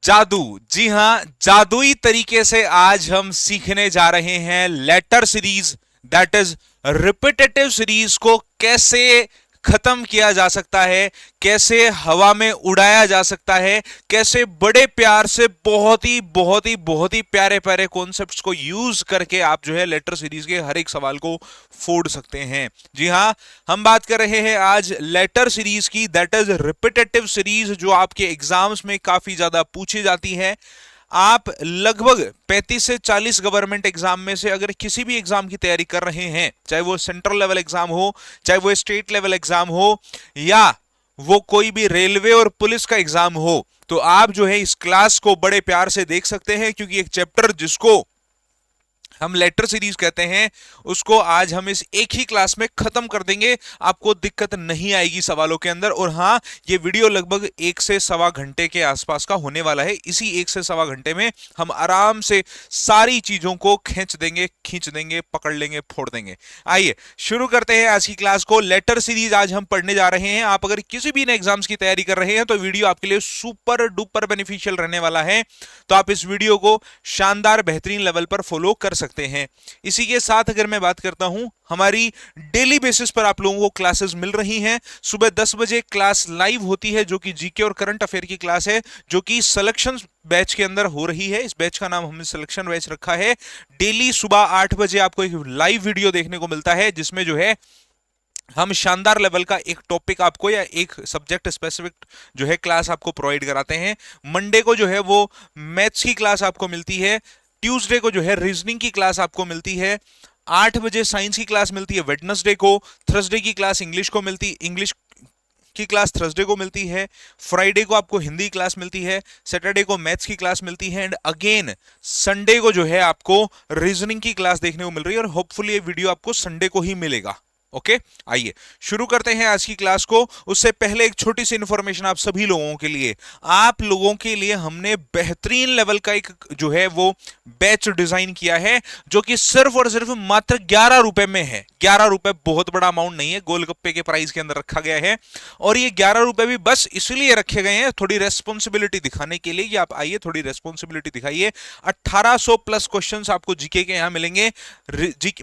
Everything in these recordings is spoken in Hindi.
जादू। जी हां, जादुई तरीके से आज हम सीखने जा रहे हैं letter series, that is repetitive series को कैसे खत्म किया जा सकता है, कैसे हवा में उड़ाया जा सकता है, कैसे बड़े प्यार से बहुत ही प्यारे प्यारे कॉन्सेप्ट्स को यूज करके आप जो है लेटर सीरीज के हर एक सवाल को फोड़ सकते हैं। जी हां, हम बात कर रहे हैं आज लेटर सीरीज की, दैट इज रिपीटेटिव सीरीज, जो आपके एग्जाम्स में काफी ज्यादा पूछी जाती है। आप लगभग 35 से 40 गवर्नमेंट एग्जाम में से अगर किसी भी एग्जाम की तैयारी कर रहे हैं, चाहे वो सेंट्रल लेवल एग्जाम हो, चाहे वो स्टेट लेवल एग्जाम हो, या वो कोई भी रेलवे और पुलिस का एग्जाम हो, तो आप जो है इस क्लास को बड़े प्यार से देख सकते हैं, क्योंकि एक चैप्टर जिसको हम लेटर सीरीज कहते हैं उसको आज हम इस एक ही क्लास में खत्म कर देंगे। आपको दिक्कत नहीं आएगी सवालों के अंदर। और हां, ये वीडियो लगभग 1 से सवा घंटे के आसपास का होने वाला है। इसी 1 से सवा घंटे में हम आराम से सारी चीजों को खींच देंगे, पकड़ लेंगे, फोड़ देंगे। आइए शुरू करते हैं आज की क्लास को। लेटर सीरीज आज हम पढ़ने जा रहे हैं। आप अगर किसी भी एग्जाम्स की तैयारी कर रहे हैं तो वीडियो आपके लिए सुपर डुपर बेनिफिशियल रहने वाला है, तो आप इस वीडियो को शानदार बेहतरीन लेवल पर फॉलो कर सकते हैं। इसी के साथ अगर मैं बात करता हूं, हमारी डेली बेसिस पर आप लोगों को क्लासेस मिल रही हैं। सुबह 10 बजे क्लास लाइव होती है, जो कि जीके और करंट अफेयर की क्लास है, जो कि सिलेक्शन बैच के अंदर हो रही है। इस बैच का नाम हमने सिलेक्शन बैच रखा है। डेली सुबह 8 बजे आपको एक लाइव वीडियो देखने को मिलता है, जिसमें जो है हम शानदार लेवल का एक टॉपिक आपको या एक सब्जेक्ट स्पेसिफिक जो है क्लास आपको प्रोवाइड कराते हैं। मंडे को जो है वो मैथ्स की क्लास आपको मिलती है। ट्यूसडे को जो है रीजनिंग की क्लास आपको मिलती है। 8 बजे साइंस की क्लास मिलती है वेडनेसडे को। थर्सडे की क्लास इंग्लिश की क्लास थर्सडे को मिलती है। फ्राइडे को आपको हिंदी क्लास मिलती है। सैटरडे को मैथ्स की क्लास मिलती है। एंड अगेन संडे को जो है आपको रीजनिंग की क्लास देखने को मिल रही है। और होपफुली ये वीडियो आपको संडे को ही मिलेगा। ओके, आइए शुरू करते हैं आज की क्लास को। उससे पहले एक छोटी सी इंफॉर्मेशन आप सभी लोगों के लिए। आप लोगों के लिए हमने बेहतरीन लेवल का एक जो है वो बैच डिजाइन किया है, जो कि सिर्फ और सिर्फ मात्र 11 रुपए में है। 11 रुपए बहुत बड़ा अमाउंट नहीं है, गोलगप्पे के प्राइस के अंदर रखा गया है। और ये 11 रुपए भी बस इसलिए रखे गए हैं, थोड़ी रेस्पॉन्सिबिलिटी दिखाने के लिए कि आप आइए थोड़ी रेस्पॉन्सिबिलिटी दिखाइए। 1800 प्लस क्वेश्चन आपको जीके के यहां मिलेंगे।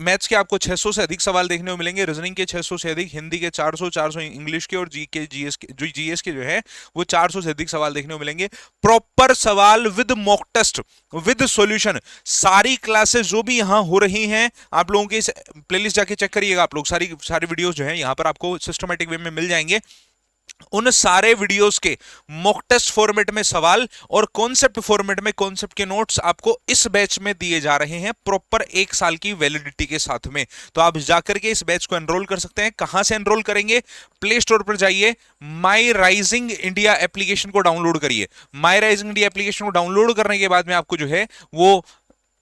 मैथ्स के आपको 600 से अधिक सवाल देखने को मिलेंगे, रीजनिंग के 600 से अधिक, हिंदी के 400 इंग्लिश के, और जीएस के जो है वो 400 से अधिक सवाल देखने को मिलेंगे। प्रॉपर सवाल with mock test with solution. सारी क्लासेस जो भी यहां हो रही हैं, आप लोगों के इस प्लेलिस्ट जाके चेक करिएगा। आप लोग सारी वीडियोस जो है यहां पर आपको सिस्टमेटिक वे में मिल जाएंगे। उन सारे वीडियोस के मॉक टेस्ट फॉर्मेट में सवाल और कॉन्सेप्ट फॉर्मेट में कॉन्सेप्ट के नोट्स आपको इस बैच में दिए जा रहे हैं, प्रॉपर 1 साल की वैलिडिटी के साथ में। तो आप जाकर के इस बैच को एनरोल कर सकते हैं। कहां से एनरोल करेंगे? प्ले स्टोर पर जाइए, माई राइजिंग इंडिया एप्लीकेशन को डाउनलोड करिए। माई राइजिंग इंडिया एप्लीकेशन को डाउनलोड करने के बाद में आपको जो है वो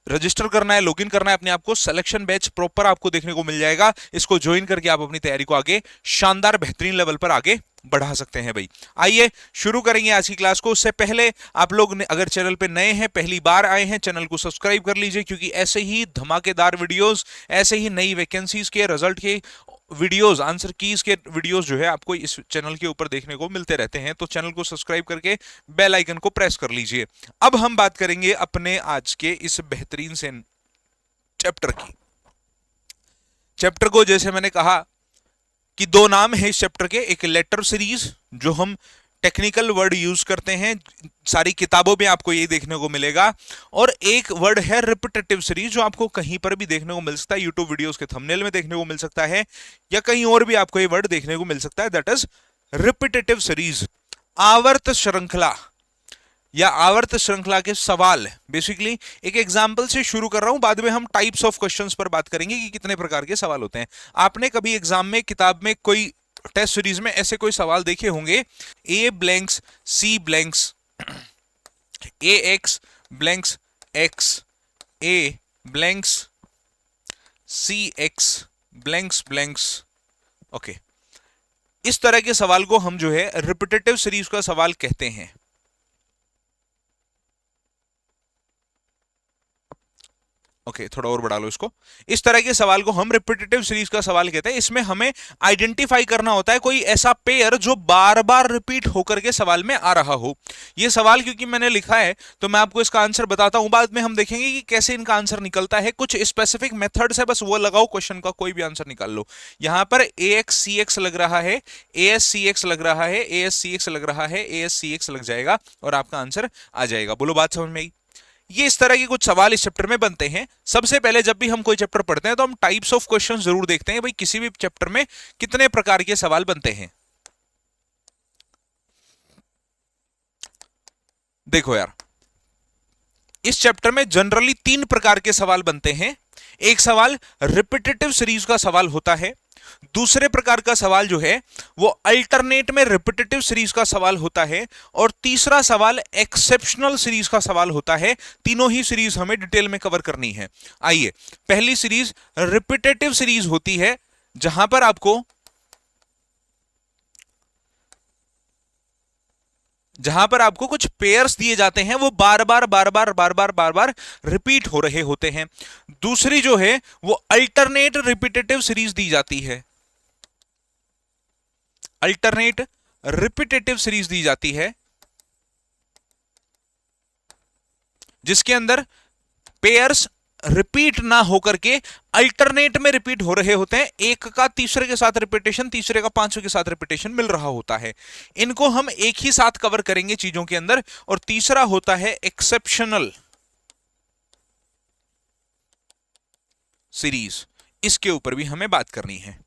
रजिस्टर करना है, लॉगिन करना है अपने आप को। सिलेक्शन बैच प्रॉपर आपको देखने को मिल जाएगा। इसको ज्वाइन करके आप अपनी तैयारी को आगे शानदार बेहतरीन लेवल पर आगे बढ़ा सकते हैं भाई। आइए शुरू करेंगे आज की क्लास को। उससे पहले आप लोग अगर चैनल पे नए हैं, पहली बार आए हैं, चैनल को सब्सक्राइब कर लीजिए, क्योंकि ऐसे ही धमाकेदार वीडियोस, ऐसे ही नई वैकेंसीज के रिजल्ट के वीडियोस, आंसर कीज के वीडियोस जो है आपको इस चैनल के ऊपर देखने को मिलते रहते हैं। तो चैनल को सब्सक्राइब करके बेल आइकन को प्रेस कर लीजिए। अब हम बात करेंगे अपने आज के इस बेहतरीन से चैप्टर की। चैप्टर को जैसे मैंने कहा कि 2 नाम है इस चैप्टर के, एक लेटर सीरीज जो हम टेक्निकल वर्ड यूज करते हैं, सारी किताबों में आपको ये देखने को मिलेगा, और एक वर्ड है रिपीटेटिव सीरीज, जो आपको कहीं पर भी देखने को मिल सकता है। यूट्यूब वीडियोस के थंबनेल में देखने को मिल सकता है, या कहीं और भी आपको ये वर्ड देखने को मिल सकता है, दैट इज रिपीटेटिव सीरीज। आवर्त श्रृंखला या आवर्त श्रृंखला के सवाल। बेसिकली एक एग्जांपल से शुरू कर रहा हूं, बाद में हम टाइप्स ऑफ क्वेश्चंस पर बात करेंगे कि कितने प्रकार के सवाल होते हैं। आपने कभी एग्जाम में किताब में कोई टेस्ट सीरीज में ऐसे कोई सवाल देखे होंगे, A blanks C blanks A X blanks X A blanks C X blanks blanks. Okay, इस तरह के सवाल को हम जो है रिपीटेटिव सीरीज का सवाल कहते हैं। ओके, थोड़ा और बढ़ा लो इसको। इस तरह के सवाल को हम रिपीटेटिव सीरीज का सवाल कहते हैं। इसमें हमें आइडेंटिफाई करना होता है कोई ऐसा पेयर जो बार बार रिपीट होकर के सवाल में आ रहा हो। ये सवाल क्योंकि मैंने लिखा है तो मैं आपको इसका आंसर बताता हूं, बाद में हम देखेंगे कि कैसे इनका आंसर निकलता है। कुछ स्पेसिफिक मेथड्स है, बस वो लगाओ, क्वेश्चन का कोई भी आंसर निकाल लो। यहां पर AXCX लग रहा है, ASCX लग रहा है, ASCX लग रहा है, ASCX लग जाएगा और आपका आंसर आ जाएगा। बोलो, बात समझ में आई? ये इस तरह के कुछ सवाल इस चैप्टर में बनते हैं। सबसे पहले जब भी हम कोई चैप्टर पढ़ते हैं तो हम टाइप्स ऑफ क्वेश्चन जरूर देखते हैं, भाई किसी भी चैप्टर में कितने प्रकार के सवाल बनते हैं। देखो यार, इस चैप्टर में जनरली 3 प्रकार के सवाल बनते हैं। एक सवाल रिपीटेटिव सीरीज का सवाल होता है, दूसरे प्रकार का सवाल जो है वो अल्टरनेट में रिपीटेटिव सीरीज का सवाल होता है, और तीसरा सवाल एक्सेप्शनल सीरीज का सवाल होता है। तीनों ही सीरीज हमें डिटेल में कवर करनी है। आइए, पहली सीरीज रिपीटेटिव सीरीज होती है, जहां पर आपको कुछ पेयर्स दिए जाते हैं, वो बार बार रिपीट हो रहे होते हैं। दूसरी जो है वो अल्टरनेट रिपीटेटिव सीरीज दी जाती है, अल्टरनेट रिपीटेटिव सीरीज दी जाती है, जिसके अंदर पेयर्स रिपीट ना होकर के अल्टरनेट में रिपीट हो रहे होते हैं। एक का तीसरे के साथ रिपीटेशन, तीसरे का पांचवें के साथ रिपीटेशन मिल रहा होता है। इनको हम एक ही साथ कवर करेंगे चीजों के अंदर। और तीसरा होता है एक्सेप्शनल सीरीज, इसके ऊपर भी हमें बात करनी है।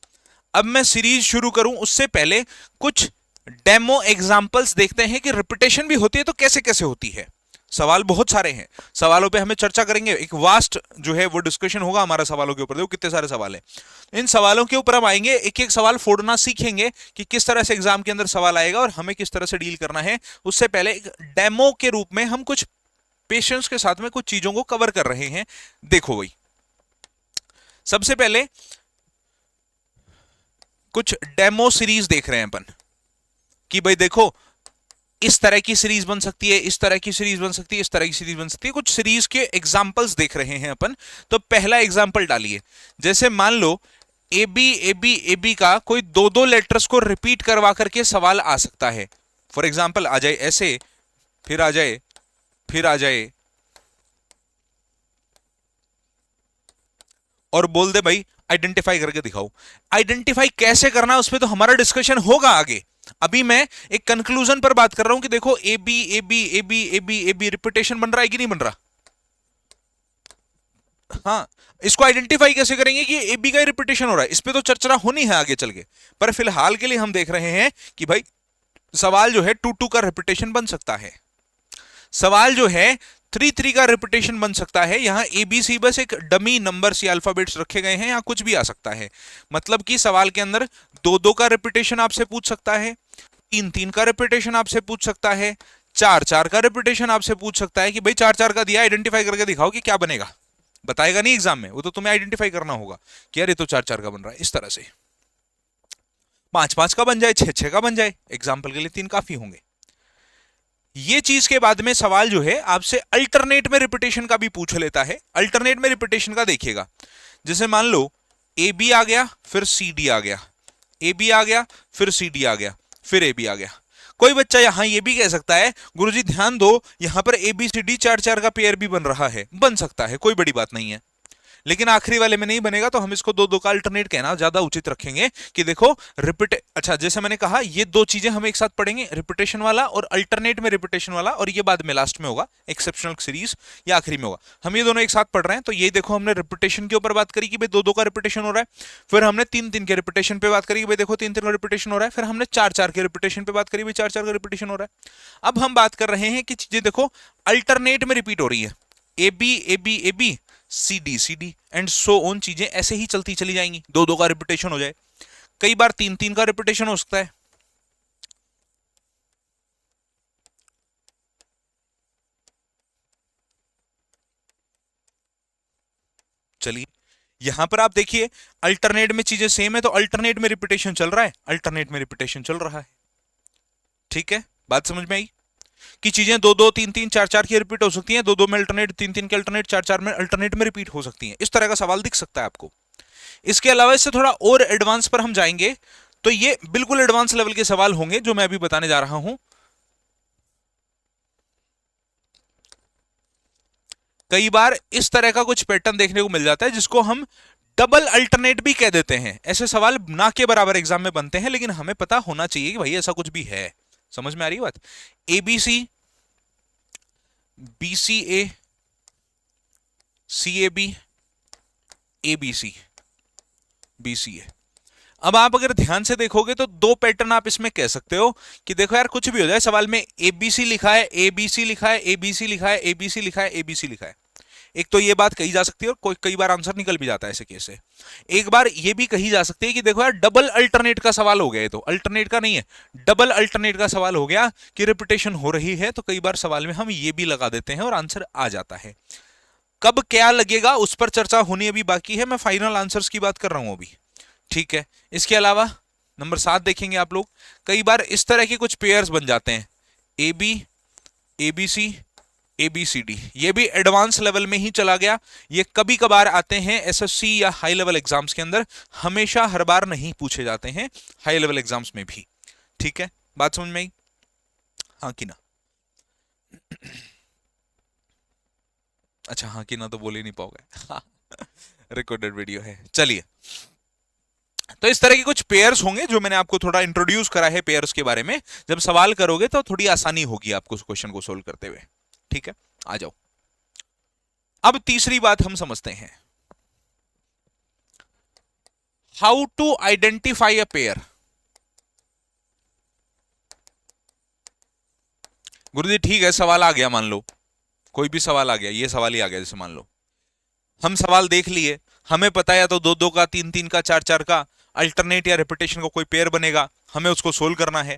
अब मैं सीरीज शुरू करूं उससे पहले कुछ डेमो एग्जांपल्स देखते हैं कि रिपीटेशन भी होती है तो कैसे कैसे होती है। सवाल बहुत सारे हैं, सवालों पे हमें चर्चा करेंगे, एक वास्ट जो है वो डिस्कशन होगा हमारा सवालों के ऊपर। देखो कितने सारे सवाल हैं, इन सवालों के ऊपर हम आएंगे, एक एक सवाल फोड़ना सीखेंगे कि किस तरह से एग्जाम के अंदर सवाल आएगा और हमें किस तरह से डील करना है। उससे पहले एक डेमो के रूप में हम कुछ पेशेंस के साथ में कुछ चीजों को कवर कर रहे हैं। देखो भाई, सबसे पहले कुछ डेमो सीरीज देख रहे हैं अपन कि भाई देखो इस तरह की सीरीज बन सकती है, इस तरह की सीरीज बन सकती है, इस तरह की सीरीज बन सकती है। कुछ सीरीज के एग्जांपल्स देख रहे हैं अपन। तो पहला एग्जांपल डालिए, जैसे मान लो A B A B A B का कोई दो दो लेटर्स को रिपीट करवा करके सवाल आ सकता है। फॉर एग्जांपल आ जाए ऐसे, फिर आ जाए, फिर आ जाए, और बोल दे भाई आइडेंटिफाई करके दिखाओ। आइडेंटिफाई कैसे करना है उस पर तो हमारा डिस्कशन होगा आगे। अभी मैं एक कंक्लूजन पर बात कर रहा हूं कि देखो A B A B A B A B A B repetition बन रहा है कि नहीं बन रहा। हाँ, इसको आइडेंटिफाई कैसे करेंगे कि ए बी का रिपीटेशन हो रहा है, इस पे तो चर्चा होनी है आगे चल के। पर फिलहाल के लिए हम देख रहे हैं कि भाई सवाल जो है 2 2 का रिपीटेशन बन सकता है, सवाल जो है 3 3 का रिपीटेशन बन सकता है। यहां ABC बस एक डमी नंबर्स या अल्फाबेट्स रखे गए हैं, यहां कुछ भी आ सकता है। मतलब कि सवाल के अंदर 2 2 का रिपीटेशन आपसे पूछ सकता है, 3 3 का रिपीटेशन आपसे पूछ सकता है, 4 4 का रिपीटेशन आपसे पूछ सकता है कि भाई 4 4 का दिया, आइडेंटिफाई करके दिखाओ कि क्या बनेगा। बताएगा नहीं एग्जाम में, वो तो तुम्हें आइडेंटिफाई करना होगा कि यार ये तो 4 4 का बन रहा है। इस तरह से 5 5 का बन जाए, 6 6 का बन जाए, एग्जाम्पल के लिए 3 काफी होंगे। ये चीज के बाद में सवाल जो है आपसे अल्टरनेट में रिपीटेशन का भी पूछ लेता है। अल्टरनेट में रिपीटेशन का देखिएगा, जैसे मान लो ए बी आ गया, फिर सी डी आ गया, ए बी आ गया, फिर सी डी आ गया, फिर ए बी आ गया। कोई बच्चा यहां ये भी कह सकता है गुरुजी ध्यान दो यहां पर ए बी सी डी 4 4 का पेयर भी बन रहा है। बन सकता है, कोई बड़ी बात नहीं है, लेकिन आखिरी वाले में नहीं बनेगा, तो हम इसको 2 2 का अल्टरनेट कहना ज्यादा उचित रखेंगे कि देखो रिपीट। अच्छा, जैसे मैंने कहा ये 2 चीजें हम एक साथ पढ़ेंगे, रिपीटेशन वाला और अल्टरनेट में रिपीटेशन वाला, और ये बाद में लास्ट में होगा एक्सेप्शनल सीरीज या आखिरी में होगा। हम ये दोनों एक साथ पढ़ रहे हैं। तो ये देखो हमने रिपीटेशन के ऊपर बात करी कि भाई 2 2 का रिपीटेशन हो रहा है, फिर हमने 3 3 के रिपीटेशन पे बात करी कि भाई देखो 3 3 का रिपीटेशन हो रहा है, फिर हमने 4 4 के रिपीटेशन पे बात करी, भाई 4 4 का रिपीटेशन हो रहा है। अब हम बात कर रहे हैं कि चीजें देखो अल्टरनेट में रिपीट हो रही है, A B A B A B C D and so on, चीजें ऐसे ही चलती चली जाएंगी। 2 2 का रिपीटेशन हो जाए, कई बार 3 3 का रिपीटेशन हो सकता है। चलिए यहां पर आप देखिए अल्टरनेट में चीजें सेम है, तो अल्टरनेट में रिपीटेशन चल रहा है, अल्टरनेट में रिपीटेशन चल रहा है। ठीक है, बात समझ में आई। कि चीजें दो दो तीन तीन चार चार की रिपीट हो सकती हैं, दो दो में अल्टरनेट, तीन तीन के अल्टरनेट, चार चार में अल्टरनेट में रिपीट हो सकती हैं। इस तरह का सवाल दिख सकता है आपको। इसके अलावा इससे थोड़ा और एडवांस पर हम जाएंगे तो ये बिल्कुल एडवांस लेवल के सवाल होंगे जो मैं अभी बताने जा रहा हूं। कई बार इस तरह का कुछ पैटर्न देखने को मिल जाता है जिसको हम डबल अल्टरनेट भी कह देते हैं। ऐसे सवाल ना के बराबर एग्जाम में बनते हैं, लेकिन हमें पता होना चाहिए कि भाई ऐसा कुछ भी है। समझ में आ रही बात? ABC, BCA, CAB, ABC, BCA. अब आप अगर ध्यान से देखोगे तो दो पैटर्न आप इसमें कह सकते हो कि देखो यार कुछ भी हो जाए, सवाल में एबीसी लिखा है, एबीसी लिखा है, एबीसी लिखा है, एबीसी लिखा है, एबीसी लिखा है। एक तो ये बात कही जा सकती है और कोई कई बार आंसर निकल भी जाता है ऐसे केस से। एक बार ये भी कही जा सकती है कि देखो यार डबल अल्टरनेट का सवाल हो गया है, तो अल्टरनेट का नहीं है, डबल अल्टरनेट का सवाल हो गया कि रिपीटेशन हो रही है, तो कई बार सवाल में हम ये भी लगा देते हैं और आंसर आ जाता है। कब क्या लगेगा उस पर चर्चा होनी अभी बाकी है, मैं फाइनल आंसर्स की बात कर रहा हूं अभी। ठीक है, इसके अलावा नंबर 7 देखेंगे आप लोग। कई बार इस तरह के कुछ पेयर्स बन जाते हैं, ए बी, एबीसी, एबीसीडी। ये भी एडवांस लेवल में ही चला गया। ये कभी कभार आते हैं एसएससी या हाई लेवल एग्जाम्स के अंदर, हमेशा हर बार नहीं पूछे जाते हैं हाई लेवल एग्जाम्स में भी। ठीक है, बात समझ में आई? हाँ कि ना? अच्छा, हाँ कि ना तो बोल ही नहीं पाओगे, रिकॉर्डेड वीडियो है। चलिए, तो इस तरह के कुछ पेयर्स होंगे जो मैंने आपको थोड़ा इंट्रोड्यूस करा है पेयर्स के बारे में। जब सवाल करोगे तो थोड़ी आसानी होगी आपको उस क्वेश्चन को सोल्व करते हुए। ठीक है, आ जाओ। अब तीसरी बात हम समझते हैं, how to identify a pair. गुरुजी ठीक है, सवाल आ गया, मान लो कोई भी सवाल आ गया, ये सवाल ही आ गया, जैसे मान लो हम सवाल देख लिए, हमें पता है या तो दो दो का, तीन तीन का, चार चार का अल्टरनेट या रिपीटेशन का कोई पेयर बनेगा, हमें उसको सोल्व करना है।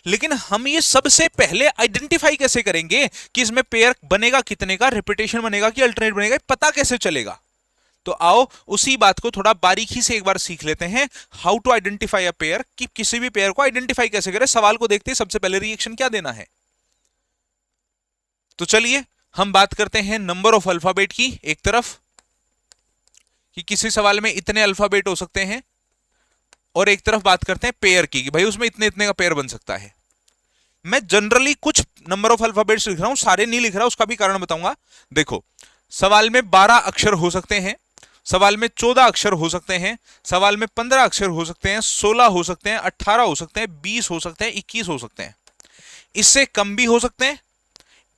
लेकिन हम ये सबसे पहले आइडेंटिफाई कैसे करेंगे कि इसमें पेयर बनेगा कितने का, रिपीटेशन बनेगा कि अल्टरनेट बनेगा, पता कैसे चलेगा? तो आओ उसी बात को थोड़ा बारीकी से एक बार सीख लेते हैं, how to identify a pair, कि किसी भी पेयर को आइडेंटिफाई कैसे करें। सवाल को देखते ही सबसे पहले रिएक्शन क्या देना है। तो चलिए हम बात करते हैं नंबर ऑफ अल्फाबेट की एक तरफ, कि किसी सवाल में इतने अल्फाबेट हो सकते हैं, और एक तरफ बात करते हैं पेयर की, कि भाई उसमें इतने इतने का पेयर बन सकता है। मैं जनरली कुछ नंबर ऑफ अल्फाबेट्स लिख रहा हूं, सारे नहीं लिख रहा, उसका भी कारण बताऊंगा। देखो, सवाल में 12 अक्षर हो सकते हैं, सवाल में 14 अक्षर हो सकते हैं, सवाल में 15 अक्षर हो सकते हैं, 16 हो सकते हैं, 18 हो सकते हैं, 20 हो सकते हैं, 21 हो सकते हैं। इससे कम भी हो सकते हैं,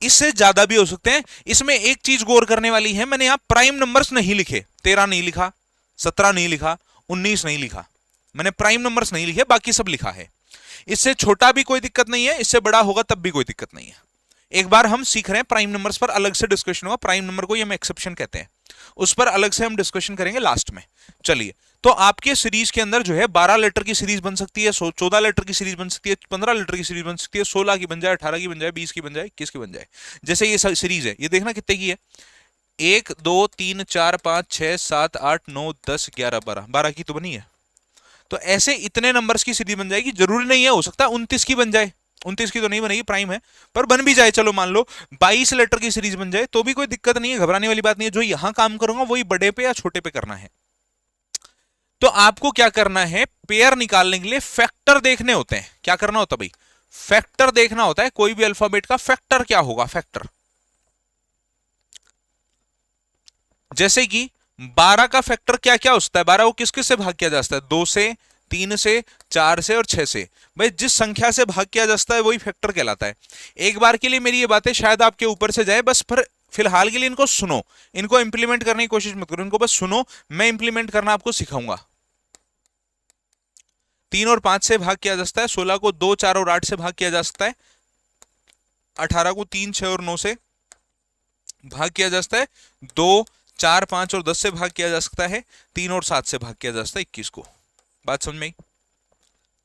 इससे ज्यादा भी हो सकते हैं। इसमें एक चीज गौर करने वाली है, मैंने यहां प्राइम नंबर्स नहीं लिखे, 13 नहीं लिखा, 17 नहीं लिखा, 19 नहीं लिखा, मैंने प्राइम नंबर्स नहीं लिखे, बाकी सब लिखा है। इससे छोटा भी कोई दिक्कत नहीं है, इससे बड़ा होगा तब भी कोई दिक्कत नहीं है। एक बार हम सीख रहे हैं, प्राइम नंबर्स पर अलग से डिस्कशन होगा, प्राइम नंबर को ये हम एक्सेप्शन कहते हैं, उस पर अलग से हम डिस्कशन करेंगे लास्ट में। चलिए, तो आपके सीरीज के अंदर जो है 12 लेटर की सीरीज बन सकती है, 14 लेटर की सीरीज बन सकती है, 15 लेटर की सीरीज बन सकती है, 16 की बन जाए, 18 की बन जाए, 20 की बन जाए, 21 की बन जाए। जैसे ये सीरीज है, ये देखना कितने की है, 1 2 3 4 5 6 7 8 9 10 11 12, 12 की तो बनी है। तो ऐसे इतने नंबर्स की सीरीज बन जाएगी, जरूरी नहीं है, हो सकता है 29 की बन जाए, 29 की तो नहीं बनेगी, प्राइम है, पर बन भी जाए। चलो मान लो 22 लेटर की सीरीज बन जाए तो भी कोई दिक्कत नहीं है, घबराने वाली बात नहीं है। जो यहां काम करूंगा वही बड़े पे या छोटे पे करना है। तो आपको क्या करना है, पेयर निकालने के लिए फैक्टर देखने होते हैं। क्या करना होता है भाई, फैक्टर देखना होता है। कोई भी अल्फाबेट का फैक्टर क्या होगा, फैक्टर। जैसे कि 12 का फैक्टर क्या क्या हो सकता है, 12 को किस किस से भाग किया जा सकता है, 2 से, 3 से, 4 से और 6 से। भाई जिस संख्या से भाग किया जा सकता है वही फैक्टर कहलाता है। एक बार के लिए मेरी ये बातें शायद आपके ऊपर से जाए, बस पर फिलहाल के लिए इनको सुनो, इनको इंप्लीमेंट करने की कोशिश मत करो, इनको बस सुनो, मैं इंप्लीमेंट करना आपको सिखाऊंगा। 3 और 5 से भाग किया जा सकता है, 16 को 2, 4 और 8 से भाग किया जा सकता है, 18 को 3, 6 और 9 से भाग किया जा सकता है, 2, 4, 5 और 10 से भाग किया जा सकता है, 3 और 7 से भाग किया जा सकता है 21 को। बात समझ में आई?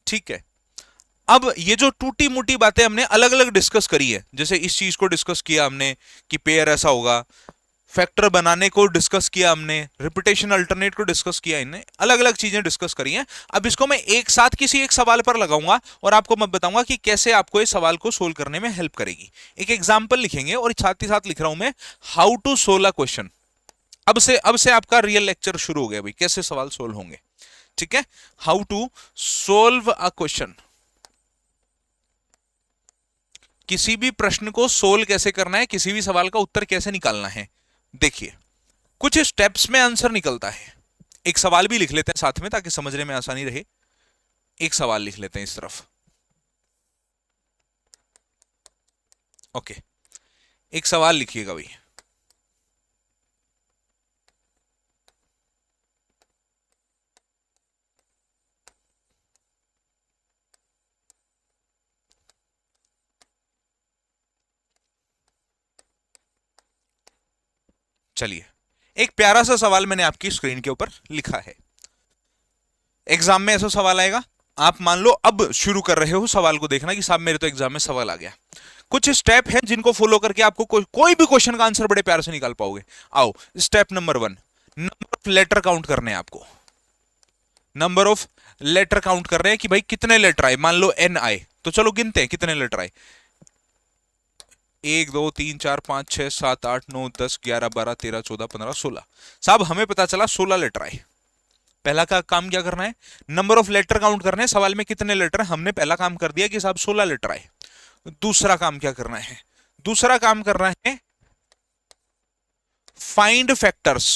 ठीक है, अब ये जो टूटी मुटी बातें हमने अलग अलग डिस्कस करी है, जैसे इस चीज को डिस्कस किया हमने कि पेयर ऐसा होगा, फैक्टर बनाने को डिस्कस किया हमने, रिपीटेशन अल्टरनेट को डिस्कस किया, इन्हें अलग अलग चीजें डिस्कस करी हैं। अब इसको मैं एक साथ किसी एक सवाल पर लगाऊंगा और आपको मैं बताऊंगा कि कैसे आपको इस सवाल को सोल्व करने में हेल्प करेगी। एक एग्जांपल लिखेंगे और साथ ही साथ लिख रहा हूं मैं how to solve a question. अब से आपका रियल लेक्चर शुरू हो गया भाई, कैसे सवाल सोल्व होंगे। ठीक है, how to solve a question, किसी भी प्रश्न को सोल्व कैसे करना है, किसी भी सवाल का उत्तर कैसे निकालना है। देखिए कुछ स्टेप्स में आंसर निकलता है। एक सवाल भी लिख लेते हैं साथ में ताकि समझने में आसानी रहे। एक सवाल लिख लेते हैं इस तरफ। ओके, एक सवाल लिखिएगा भाई। चलिए, एक प्यारा सा सवाल मैंने आपकी स्क्रीन के ऊपर लिखा है। एग्जाम में ऐसा सवाल आएगा, आप मान लो अब शुरू कर रहे हो सवाल को देखना कि साहब मेरे तो एग्जाम में सवाल आ गया। कुछ स्टेप हैं जिनको फॉलो करके आपको कोई भी क्वेश्चन का आंसर बड़े प्यार से निकाल पाओगे। आओ, step number 1, number of letter count करने हैं आपको। नंबर ऑफ लेटर काउंट कर रहे हैं कि भाई कितने लेटर आए। मान लो n आए, तो चलो गिनते हैं कितने लेटर आए। 1 2 3 4 5 6 7 8 9 10 11 12 13 14 15 16। साहब हमें पता चला 16 लेटर आए। पहला का काम क्या करना है, नंबर ऑफ लेटर काउंट करने हैं। सवाल में कितने लेटर, हमने पहला काम कर दिया कि साहब 16 लेटर आए। दूसरा काम क्या करना है, दूसरा काम करना है find factors,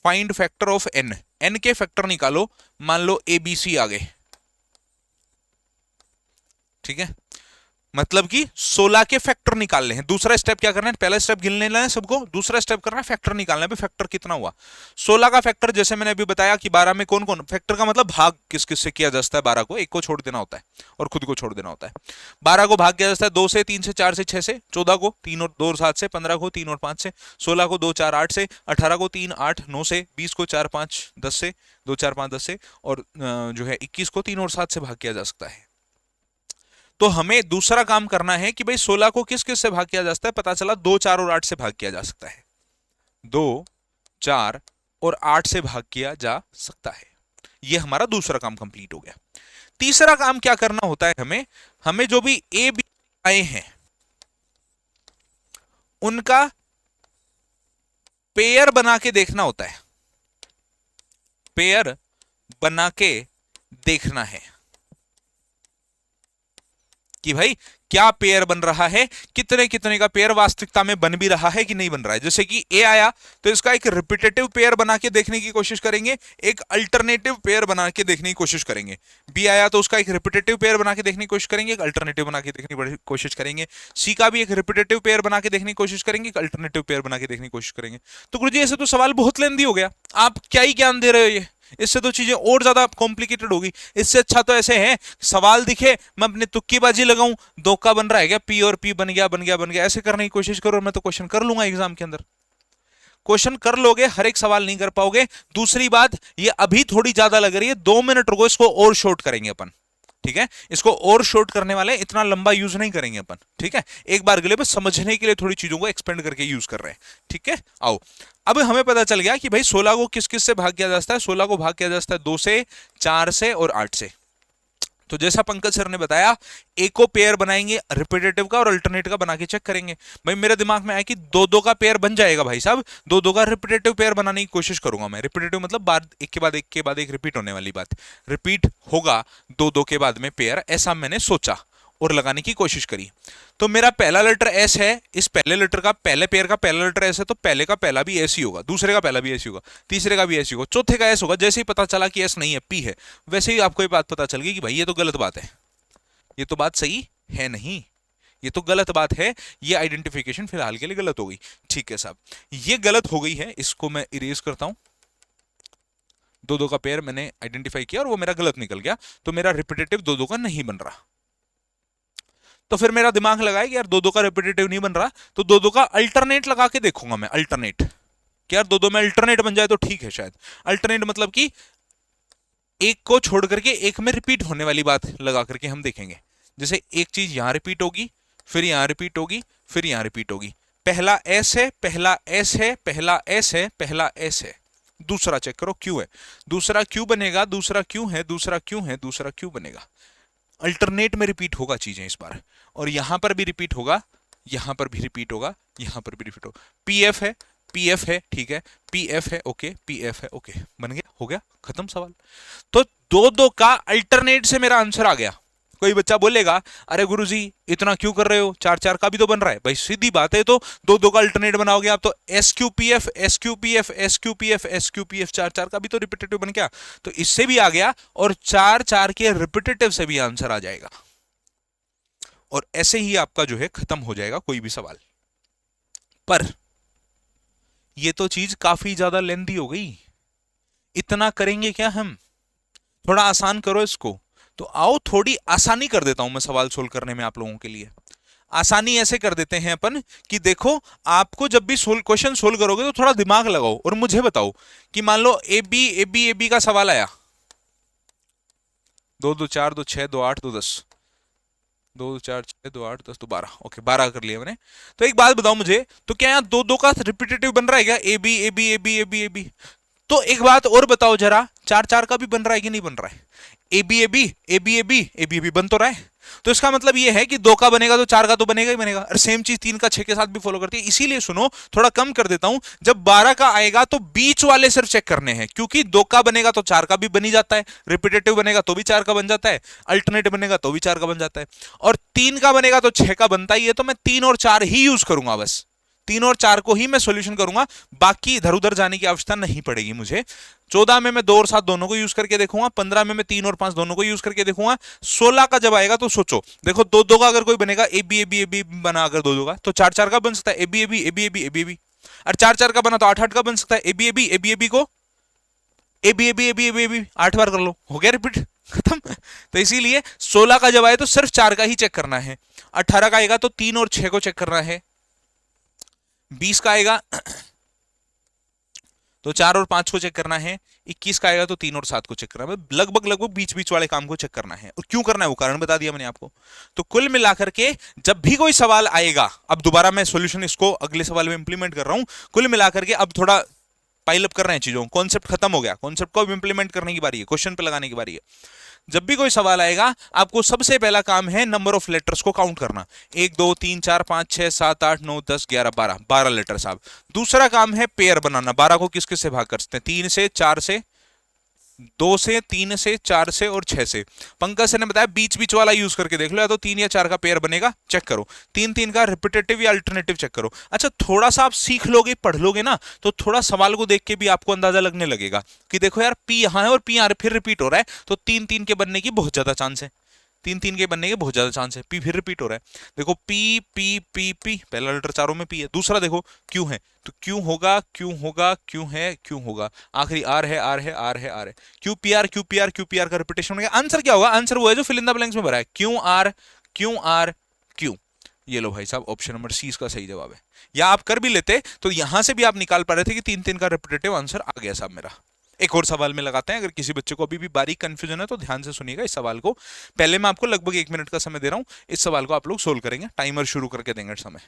find factor of n, n के फैक्टर निकालो। मान लो ABC आ गए। ठीक है, मतलब कि 16 के फैक्टर निकालने हैं। दूसरा स्टेप क्या करना है, पहला स्टेप गिन लेना है सबको, दूसरा स्टेप करना है फैक्टर निकालना है। फैक्टर कितना हुआ, 16 का फैक्टर जैसे मैंने अभी बताया कि 12 में कौन कौन, फैक्टर का मतलब भाग किस किस से किया जाता है। 12 को एक को छोड़ देना होता है और खुद को छोड़ देना होता है। 12 को भाग किया जाता है 2 से, 3 से, 4 से, 6 से, 14 को 3 और 2 और 7 से, 15 को 3 और 5 से, 16 को 2 4 8 से, 18 को 3 8 9 से, 20 को 4 5 10 से, 2 4 5 10 से, और जो है 21 को 3 और 7 से भाग किया जा सकता है। तो हमें दूसरा काम करना है कि भाई 16 को किस किस से भाग किया जा सकता है। पता चला 2 4 और 8 से भाग किया जा सकता है। 2 4 और 8 से भाग किया जा सकता है। यह हमारा दूसरा काम कंप्लीट हो गया। तीसरा काम क्या करना होता है, हमें जो भी ए बी आए हैं उनका पेयर बना के देखना होता है। पेयर बना के देखना है कि भाई क्या पेयर बन रहा है, कितने कितने का पेयर वास्तविकता में बन भी रहा है कि नहीं बन रहा है। जैसे कि ए आया तो इसका एक रिपीटेटिव पेयर बना के देखने की कोशिश करेंगे, एक अल्टरनेटिव पेयर बना के देखने की कोशिश करेंगे। बी आया तो उसका एक रिपीटेटिव पेयर बना के देखने की कोशिश करेंगे, एक अल्टरनेटिव बना के देखने की कोशिश करेंगे। सी का भी एक रिपीटेटिव पेयर बना के देखने की कोशिश करेंगे, एक अल्टरनेटिव पेयर बना के देखने की कोशिश करेंगे। तो गुरुजी ऐसे तो सवाल बहुत लेंदी हो गया, आप क्या ही ज्ञान दे रहे हो, ये इससे तो चीजें और ज्यादा कॉम्प्लिकेटेड होगी। इससे अच्छा तो ऐसे है सवाल दिखे मैं अपने तुक्कीबाजी लगाऊं, दो का बन रहा है क्या, पी और पी बन गया बन गया बन गया, ऐसे करने की कोशिश करो और मैं तो क्वेश्चन कर लूंगा एग्जाम के अंदर। क्वेश्चन कर लोगे, हर एक सवाल नहीं कर पाओगे। दूसरी बात, ये अभी थोड़ी ज्यादा लग रही है, 2 मिनट रुको, इसको और शॉर्ट करेंगे अपन। ठीक है, इसको और शॉर्ट करने वाले, इतना लंबा यूज नहीं करेंगे अपन। ठीक है, एक बार के लिए बस समझने के लिए थोड़ी चीजों को एक्सपेंड करके यूज कर रहे हैं। ठीक है, आओ अब हमें पता चल गया कि भाई 16 को किस किस से भाग किया जा सकता है। 16 को भाग किया जा सकता है 2 से, 4 से और 8 से। तो जैसा पंकज सर ने बताया, एक को पेयर बनाएंगे रिपीटेटिव का और अल्टरनेट का बना के चेक करेंगे। भाई मेरे दिमाग में आया कि 2 का पेयर बन जाएगा भाई साहब, 2 का रिपीटेटिव पेयर बनाने की कोशिश करूंगा मैं। रिपीटेटिव मतलब बाद एक के बाद एक के बाद एक रिपीट होने वाली बात, रिपीट होगा 2 के बाद में पेयर, ऐसा मैंने सोचा और लगाने की कोशिश करी। तो मेरा पहला लेटर एस है, इस पहले लेटर का, पहले पेयर का पहला लेटर एस है, तो पहले का पहला भी एस ही होगा, दूसरे का पहला भी एस ही होगा, तीसरे का भी एस ही होगा, चौथे का एस होगा। जैसे ही पता चला कि एस नहीं है, पी है, वैसे ही आपको ये बात पता चल गई कि भाई ये तो गलत बात है, ये तो बात सही है नहीं, ये तो गलत बात है, ये आइडेंटिफिकेशन फिलहाल के लिए गलत हो गई। ठीक है साहब, ये गलत हो गई है, इसको मैं इरेज करता हूं। 2 का पेयर मैंने आइडेंटिफाई किया और वो मेरा गलत निकल गया, तो मेरा रिपीटेटिव 2 का नहीं बन रहा। तो फिर मेरा दिमाग लगाया कि यार 2 का रिपीटेटिव नहीं बन रहा, तो 2 का अल्टरनेट लगा के देखूंगा मैं। अल्टरनेट कि यार 2 में अल्टरनेट बन जाए तो ठीक है शायद। अल्टरनेट मतलब कि एक को छोड़ करके एक में रिपीट होने वाली बात लगा करके हम देखेंगे। जैसे एक चीज यहां रिपीट होगी, फिर यहां रिपीट होगी, फिर यहां रिपीट होगी, पहला एस है, पहला एस है, पहला एस है, पहला एस है। दूसरा चेक करो क्यू है, दूसरा क्यू बनेगा, दूसरा क्यू है, दूसरा क्यू है, दूसरा क्यू बनेगा। अल्टरनेट में रिपीट होगा चीजें इस बार, और यहां पर भी रिपीट होगा, यहां पर भी रिपीट होगा, यहां पर भी रिपीट होगा। पीएफ है, पीएफ है, ठीक है, पीएफ है, ओके, पीएफ है, ओके, बन गया, हो गया, खत्म सवाल। तो दो दो का अल्टरनेट से मेरा आंसर आ गया। कोई बच्चा बोलेगा अरे गुरुजी इतना क्यों कर रहे हो, चार चार का भी तो बन रहा है। भाई सीधी बात है, तो दो दो का अल्टरनेट बनाओगे आप तो S Q P F, S Q P F, S Q P F, S Q P F, चार चार का भी तो रिपीटेटिव बन गया, तो इससे भी आ गया, और चार चार के रिपीटेटिव से भी आंसर आ जाएगा। और ऐसे ही आपका जो है खत्म हो जाएगा कोई भी सवाल। पर ये तो चीज काफी ज्यादा लेंथी हो गई, इतना करेंगे क्या हम? थोड़ा आसान करो इसको। तो आओ थोड़ी आसानी कर देता हूं मैं सवाल सोल्व करने में आप लोगों के लिए। आसानी ऐसे कर देते हैं अपन कि देखो, आपको जब भी क्वेश्चन सोल्व करोगे तो थोड़ा दिमाग लगाओ और मुझे बताओ कि मान लो A B A B A B का सवाल आया, 2 2 4 2 6 2 8 2 10, 2 4 6 2 8 10 2 12, ओके 12 कर लिया मैंने। तो एक बात बताओ मुझे, तो क्या यहाँ दो दो का रिपीटेटिव बन रहा है क्या? A B A B A B A B A B. तो एक बात और बताओ जरा, चार चार का भी बन रहा है कि नहीं बन रहा है? A B A B A B A B A B A B बन तो रहा है। तो इसका मतलब ये है कि दो का बनेगा तो चार का तो बनेगा ही बनेगा। और सेम चीज तीन का छह के साथ भी फॉलो करती है। इसीलिए सुनो, थोड़ा कम कर देता हूं, जब 12 का आएगा तो बीच वाले सिर्फ चेक करने हैं, क्योंकि दो का बनेगा तो चार का भी बन ही जाता है, रिपीटेटिव बनेगा तो भी चार का बन जाता है, अल्टरनेट बनेगा तो भी चार का बन जाता है, और तीन का बनेगा तो छह का बनता ही है। तो मैं तीन और चार ही यूज करूंगा, बस तीन और चार को ही मैं सॉल्यूशन करूंगा, बाकी इधर उधर जाने की आवश्यकता नहीं पड़ेगी मुझे। 14 में मैं 2 और 7 दोनों को यूज करके देखूंगा, 15 में मैं 3 और 5 दोनों को यूज करके देखूंगा, 16 का जब आएगा तो सोचो, देखो दो दो का अगर कोई बनेगा, A B A B A B बना अगर दो दो का, तो चार चार का बन सकता है, A B A B A B A B A B A B. और चार चार का बना तो आठ आठ का बन सकता है, A B A B A B A B को A B A B A B A B A B 8 बार कर लो, हो गया रिपीट, खत्म। तो इसीलिए 16 का जब आए तो सिर्फ चार का ही चेक करना है, 18 का आएगा तो 3 और 6 को चेक करना है, 20 का आएगा तो 4 और 5 को चेक करना है, 21 का आएगा तो 3 और 7 को चेक करना है। लगभग लगभग बीच बीच वाले काम को चेक करना है। और क्यों करना है वो कारण बता दिया मैंने आपको। तो कुल मिलाकर के जब भी कोई सवाल आएगा, अब दोबारा मैं सॉल्यूशन इसको अगले सवाल में इंप्लीमेंट कर रहा हूं, कुल मिलाकर के अब थोड़ा पाइल अप कर रहे हैं चीजों, कॉन्सेप्ट खत्म हो गया, कॉन्सेप्ट को इंप्लीमेंट करने की बारी है, क्वेश्चन पे लगाने की बारी है। जब भी कोई सवाल आएगा, आपको सबसे पहला काम है नंबर ऑफ लेटर्स को काउंट करना, 1 2 3 4 5 6 7 8 9 10 11 12, 12 लेटर साहब। दूसरा काम है पेयर बनाना, 12 को किस किस से भाग कर सकते हैं? 3 से, 4 से, 2 से, 3 से, 4 से और 6 से। पंकज सर ने बताया बीच बीच वाला यूज करके देख लो, या तो 3 या 4 का पेयर बनेगा, चेक करो। 3 3 का रिपीटेटिव या अल्टरनेटिव चेक करो। अच्छा, थोड़ा सा आप सीख लोगे, पढ़ लोगे ना, तो थोड़ा सवाल को देख के भी आपको अंदाजा लगने लगेगा कि देखो यार पी यहां है और पी यहां फिर रिपीट हो रहा है, तो 3 3 के बनने की बहुत ज्यादा चांस है, 3 3 के बनने के बहुत ज्यादा चांस है, पी फिर रिपीट हो रहा है। देखो पी पी पी पी, पहला लेटर चारों में पी है। दूसरा देखो क्यू है, तो क्यू होगा, क्यू होगा, क्यू है, क्यू होगा, आखिरी आर है, आर है, आर है, आर है, Q P R, Q P R, Q P R का रिपीटेशन होगा। आंसर क्या होगा? आंसर वो है जो फिल इन द ब्लैंक्स में भरा है, Q R, Q R, Q. ये लो भाई साहब, ऑप्शन नंबर सी इसका सही जवाब है। या आप कर भी लेते तो यहां से भी आप निकाल पा रहे थे कि 3 3 का रिपीटेटिव आंसर आ गया साहब मेरा। एक और सवाल में लगाते हैं, अगर किसी बच्चे को अभी भी बारीक कंफ्यूजन है तो ध्यान से सुनिएगा इस सवाल को। पहले मैं आपको लगभग 1 मिनट का समय दे रहा हूं, इस सवाल को आप लोग सोल्व करेंगे, टाइमर शुरू करके देंगे समय।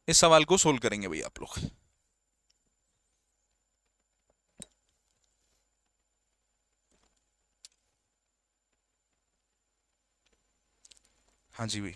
इस सवाल को सोल्व करेंगे भाई आप लोग। हाँ जी भाई।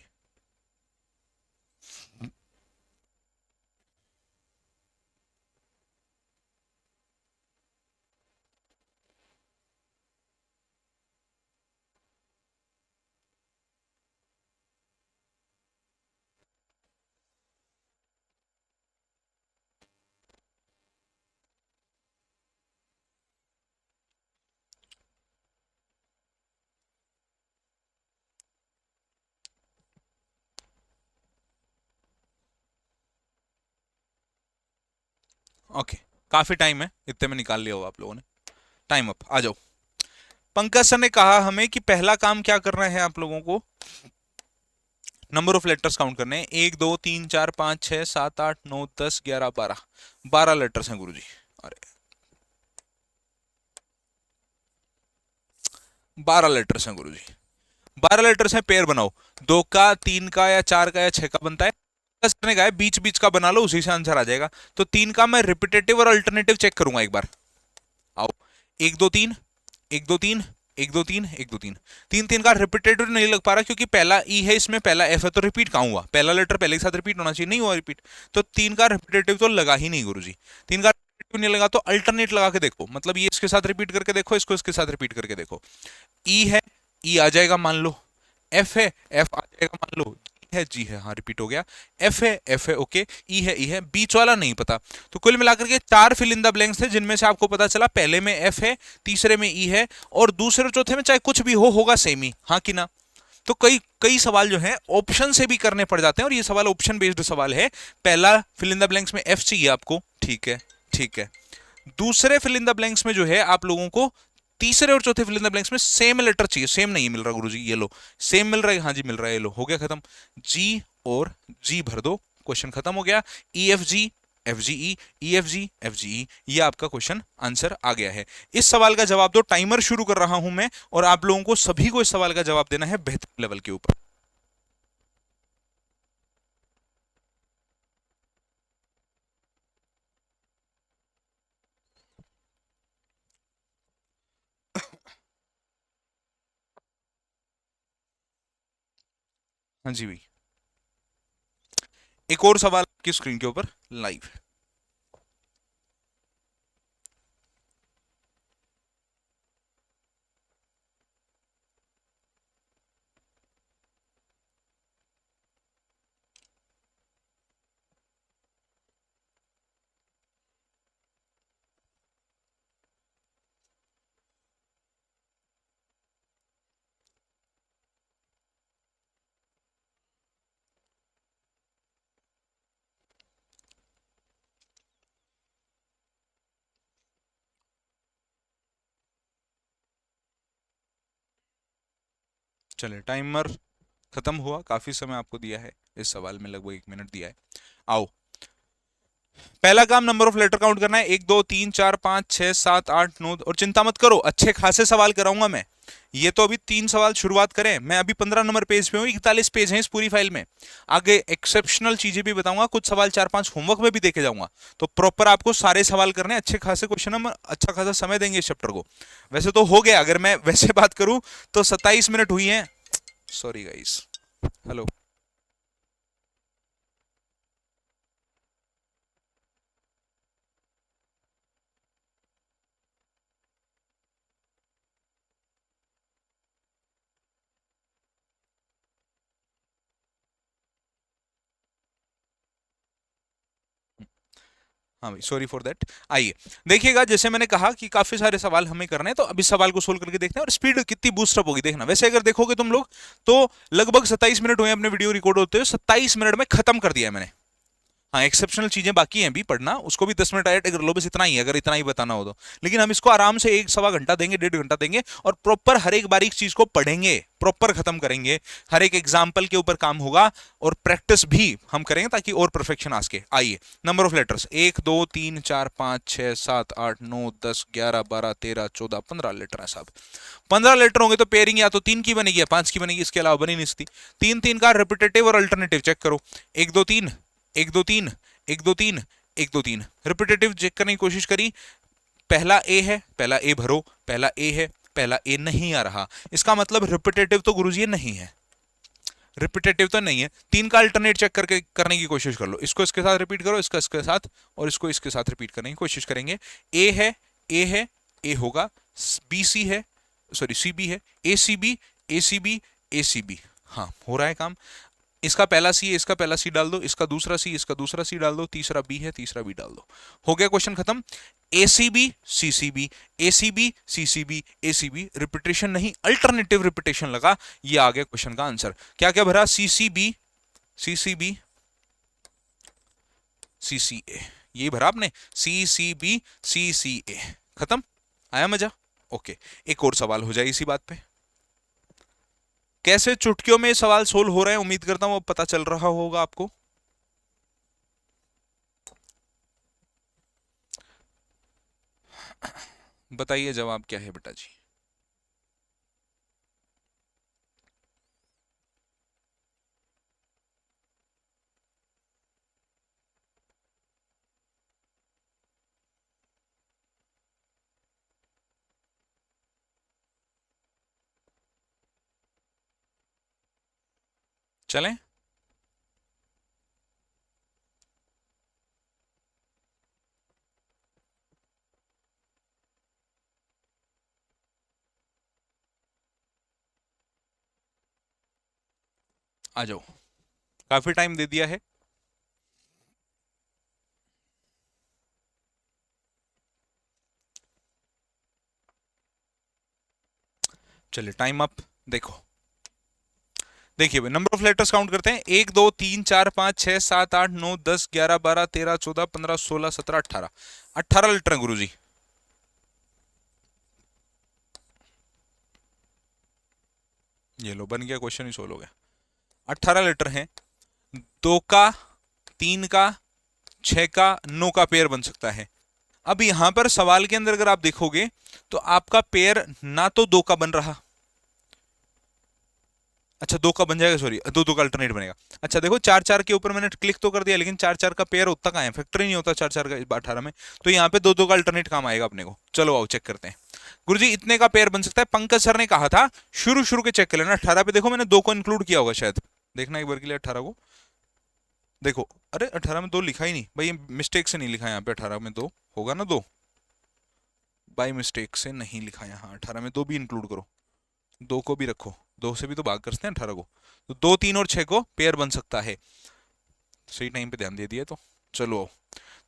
ओके, काफी टाइम है, इतने में निकाल लिया हो आप लोगों ने। टाइम अप, आ जाओ। पंकज सर ने कहा हमें कि पहला काम क्या करना है आप लोगों को, नंबर ऑफ लेटर्स काउंट करने हैं। 1 2 3 4 5 6 7 8 9 10 11 12, 12 लेटर्स हैं गुरुजी। अरे 12 लेटर्स हैं गुरुजी। 12 लेटर्स हैं, पेयर बनाओ, 2 का, 3 का या 4 का या 6 का बनता है। करने का है, बीच बीच का बना लो, उसी से आंसर आ जाएगा। तो 3 का मैं रिपीटेटिव और अल्टरनेटिव चेक करूंगा एक बार। आओ, 1 2 3, 1 2 3, 1 2 3, 1 2 3, 3 3 का रिपीटेटिव नहीं लग पा रहा क्योंकि पहला ई है, इसमें पहला एफ है, तो रिपीट कहां हुआ? पहला लेटर पहले के साथ रिपीट होना चाहिए, नहीं हुआ रिपीट। तो 3 का रिपीटेटिव तो लगा ही नहीं गुरुजी। 3 का रिपीटेटिव नहीं लगा तो अल्टरनेट लगा के देखो, मतलब ये इसके साथ रिपीट करके देखो, इसको इसके साथ रिपीट करके देखो। ई है, ई आ जाएगा मान लो। एफ है, एफ आ जाएगा मान लो। जी है, जी है, हाँ रिपीट हो गया। एफ है ओके। ई है, ई है, बीच वाला नहीं पता। तो कुल मिलाकर के 4 फिल इन द ब्लैंक्स थे, जिनमें से आपको पता चला पहले में एफ है, तीसरे में ई है, और दूसरे चौथे में चाहे कुछ भी हो, होगा सेम ही, हाँ कि ना? तो कई कई सवाल जो है ऑप्शन से भी करने पड़ जाते हैं, और ये सवाल ऑप्शन बेस्ड सवाल है। पहला फिल इन द ब्लैंक्स में एफ चाहिए आपको, ठीक है, ठीक है। दूसरे फिल इन द ब्लैंक्स में जो है आप लोगों को तीसरे और चौथे फिल इन द ब्लैंक्स में सेम लेटर चाहिए। सेम नहीं मिल रहा गुरुजी, ये लो सेम मिल रहा है, हाँ जी मिल रहा है, ये लो, हो गया खत्म। जी और जी भर दो, क्वेश्चन खत्म हो गया। E F G, F G E, E F G, F G E, ये आपका क्वेश्चन आंसर आ गया है। इस सवाल का जवाब दो, टाइमर शुरू कर रहा हूं मैं, और आप लोगों को सभी को इस सवाल का जवाब देना है बेहतर लेवल के ऊपर। हाँ जी भाई, एक और सवाल आपकी स्क्रीन के ऊपर लाइव है। चलिए, टाइमर खत्म हुआ, काफी समय आपको दिया है इस सवाल में, लगभग 1 मिनट दिया है। आओ, पहला काम नंबर ऑफ लेटर काउंट करना है, 1 2 3 4 5 6 7 8 9, और चिंता मत करो, अच्छे खासे सवाल कराऊंगा मैं। ये तो अभी 3 सवाल शुरुआत करें, मैं अभी 15 नंबर पेज पे हूँ, 41 पेज हैं इस पूरी फाइल में। आगे एक्सेप्शनल चीजें भी बताऊंगा, कुछ सवाल 4 5 होमवर्क में भी देखे जाऊंगा। तो प्रॉपर आपको सारे सवाल करने, अच्छे खासे क्वेश्चन, हम अच्छा खासा समय देंगे इस चैप्टर को। वैसे तो हो गया, अगर मैं वैसे बात करूं तो 27 मिनट हुई है। Sorry guys, hello. हाँ भाई, सॉरी फॉर दैट। आइए देखिएगा, जैसे मैंने कहा कि काफी सारे सवाल हमें करने हैं, तो अभी सवाल को सोल्व करके देखते हैं, और स्पीड कितनी बूस्ट अप होगी देखना। वैसे अगर देखोगे तुम लोग तो लगभग 27 मिनट हुए अपने वीडियो रिकॉर्ड होते हुए, 27 मिनट में खत्म कर दिया है मैंने। हाँ, एक्सेप्शनल चीजें बाकी हैं भी पढ़ना, उसको भी 10 मिनट ऐड कर लो, बस इतना ही है, अगर इतना ही बताना हो तो। लेकिन हम इसको आराम से 1 सवा घंटा देंगे, 1.5 घंटा देंगे, और प्रॉपर हर एक बारीक चीज को पढ़ेंगे, प्रॉपर खत्म करेंगे। हर एक एग्जाम्पल के ऊपर काम होगा, और प्रैक्टिस भी हम करेंगे ताकि और परफेक्शन आ सके। आइए, नंबर ऑफ लेटर्स 1 2 3 4 5 6 7 8 9 10 11 12 13 14 15 लेटर है साहब। 15 लेटर होंगे तो पेयरिंग या तो 3 की बनेगी या 5 की बनेगी, इसके अलावा बनी नहीं सकती। 3 3 का रिपीटेटिव और अल्टरनेटिव चेक करो। 1 2 3, 1 2 3, 1 2 3, 1 2 3, रिपीटेटिव चेक करने की कोशिश करी। पहला ए है, पहला ए भरो, पहला ए है, पहला ए नहीं आ रहा, इसका मतलब रिपीटेटिव तो गुरुजी नहीं है, रिपीटेटिव तो नहीं है। 3 का अल्टरनेट चेक करके करने की कोशिश कर लो, इसको इसके साथ रिपीट करो, इसका इसके साथ, और इसको इसके साथ रिपीट करने की कोशिश करेंगे। ए है, ए है, ए होगा। बी सी है, सॉरी सी बी है, ए सी बी, ए सी बी, ए सी बी, हाँ हो रहा है काम। इसका पहला सी है, इसका पहला सी डाल दो, इसका दूसरा सी, इसका दूसरा सी डाल दो, तीसरा बी है, तीसरा बी डाल दो, हो गया क्वेश्चन खत्म। ए सी बी, सी सी बी, ए सी बी, सी सी बी, ए सी बी, रिपीटेशन नहीं अल्टरनेटिव रिपीटेशन लगा, ये आ गया क्वेश्चन का आंसर। क्या क्या भरा? सी सी बी, सी सी बी, सी सी ए, ये भरा आपने, सी सी बी, सी सी ए, खत्म। आया मजा? ओके, एक और सवाल हो जाए इसी बात पे। कैसे चुटकियों में सवाल सोल्व हो रहे हैं, उम्मीद करता हूं अब पता चल रहा होगा आपको। बताइए जवाब क्या है बेटा जी। चलें? आ जाओ, काफी टाइम दे दिया है। चलिए टाइम अप। देखो, देखिए भाई, नंबर ऑफ लेटर्स काउंट करते हैं। 1 2 3 4 5 6 7 8 9 10 11 12 13 14 15 16 17 18 लेटर हैं गुरुजी। ये लो, बन गया, क्वेश्चन ही सोल्व हो गया। 18 लेटर हैं। 2 का, 3 का, 6 का, 9 का पेयर बन सकता है। अब यहां पर सवाल के अंदर अगर आप देखोगे तो आपका पेयर ना तो 2 का बन रहा, अच्छा 2 का बन जाएगा, सॉरी 2 का अल्टरनेट बनेगा। अच्छा देखो, 4 4 के ऊपर मैंने क्लिक तो कर दिया, लेकिन 4 4 का पेयर उतना कहां है, फैक्टर ही नहीं होता 4 4 का 18 में। तो यहाँ पे 2 2 का अल्टरनेट काम आएगा अपने को। चलो आओ चेक करते हैं। गुरुजी इतने का पेयर बन सकता है, पंकज सर ने कहा था। शुरू शुरू के चेक कर लेना। 18 पे देखो मैंने 2 को इंक्लूड किया होगा शायद, देखना एक बार के लिए 18 को। देखो, अरे 18 में 2 लिखा ही नहीं भाई, मिस्टेक से नहीं लिखा यहाँ पे। 18 में 2 होगा ना, 2 बाई मिस्टेक से नहीं लिखा यहाँ। 18 में 2 भी इंक्लूड करो, 2 को भी रखो, 2 से भी तो भाग करते हैं 18 को। तो 2 3 और 6 को पेयर बन सकता है। सही टाइम पे ध्यान दे दिया तो। चलो आओ,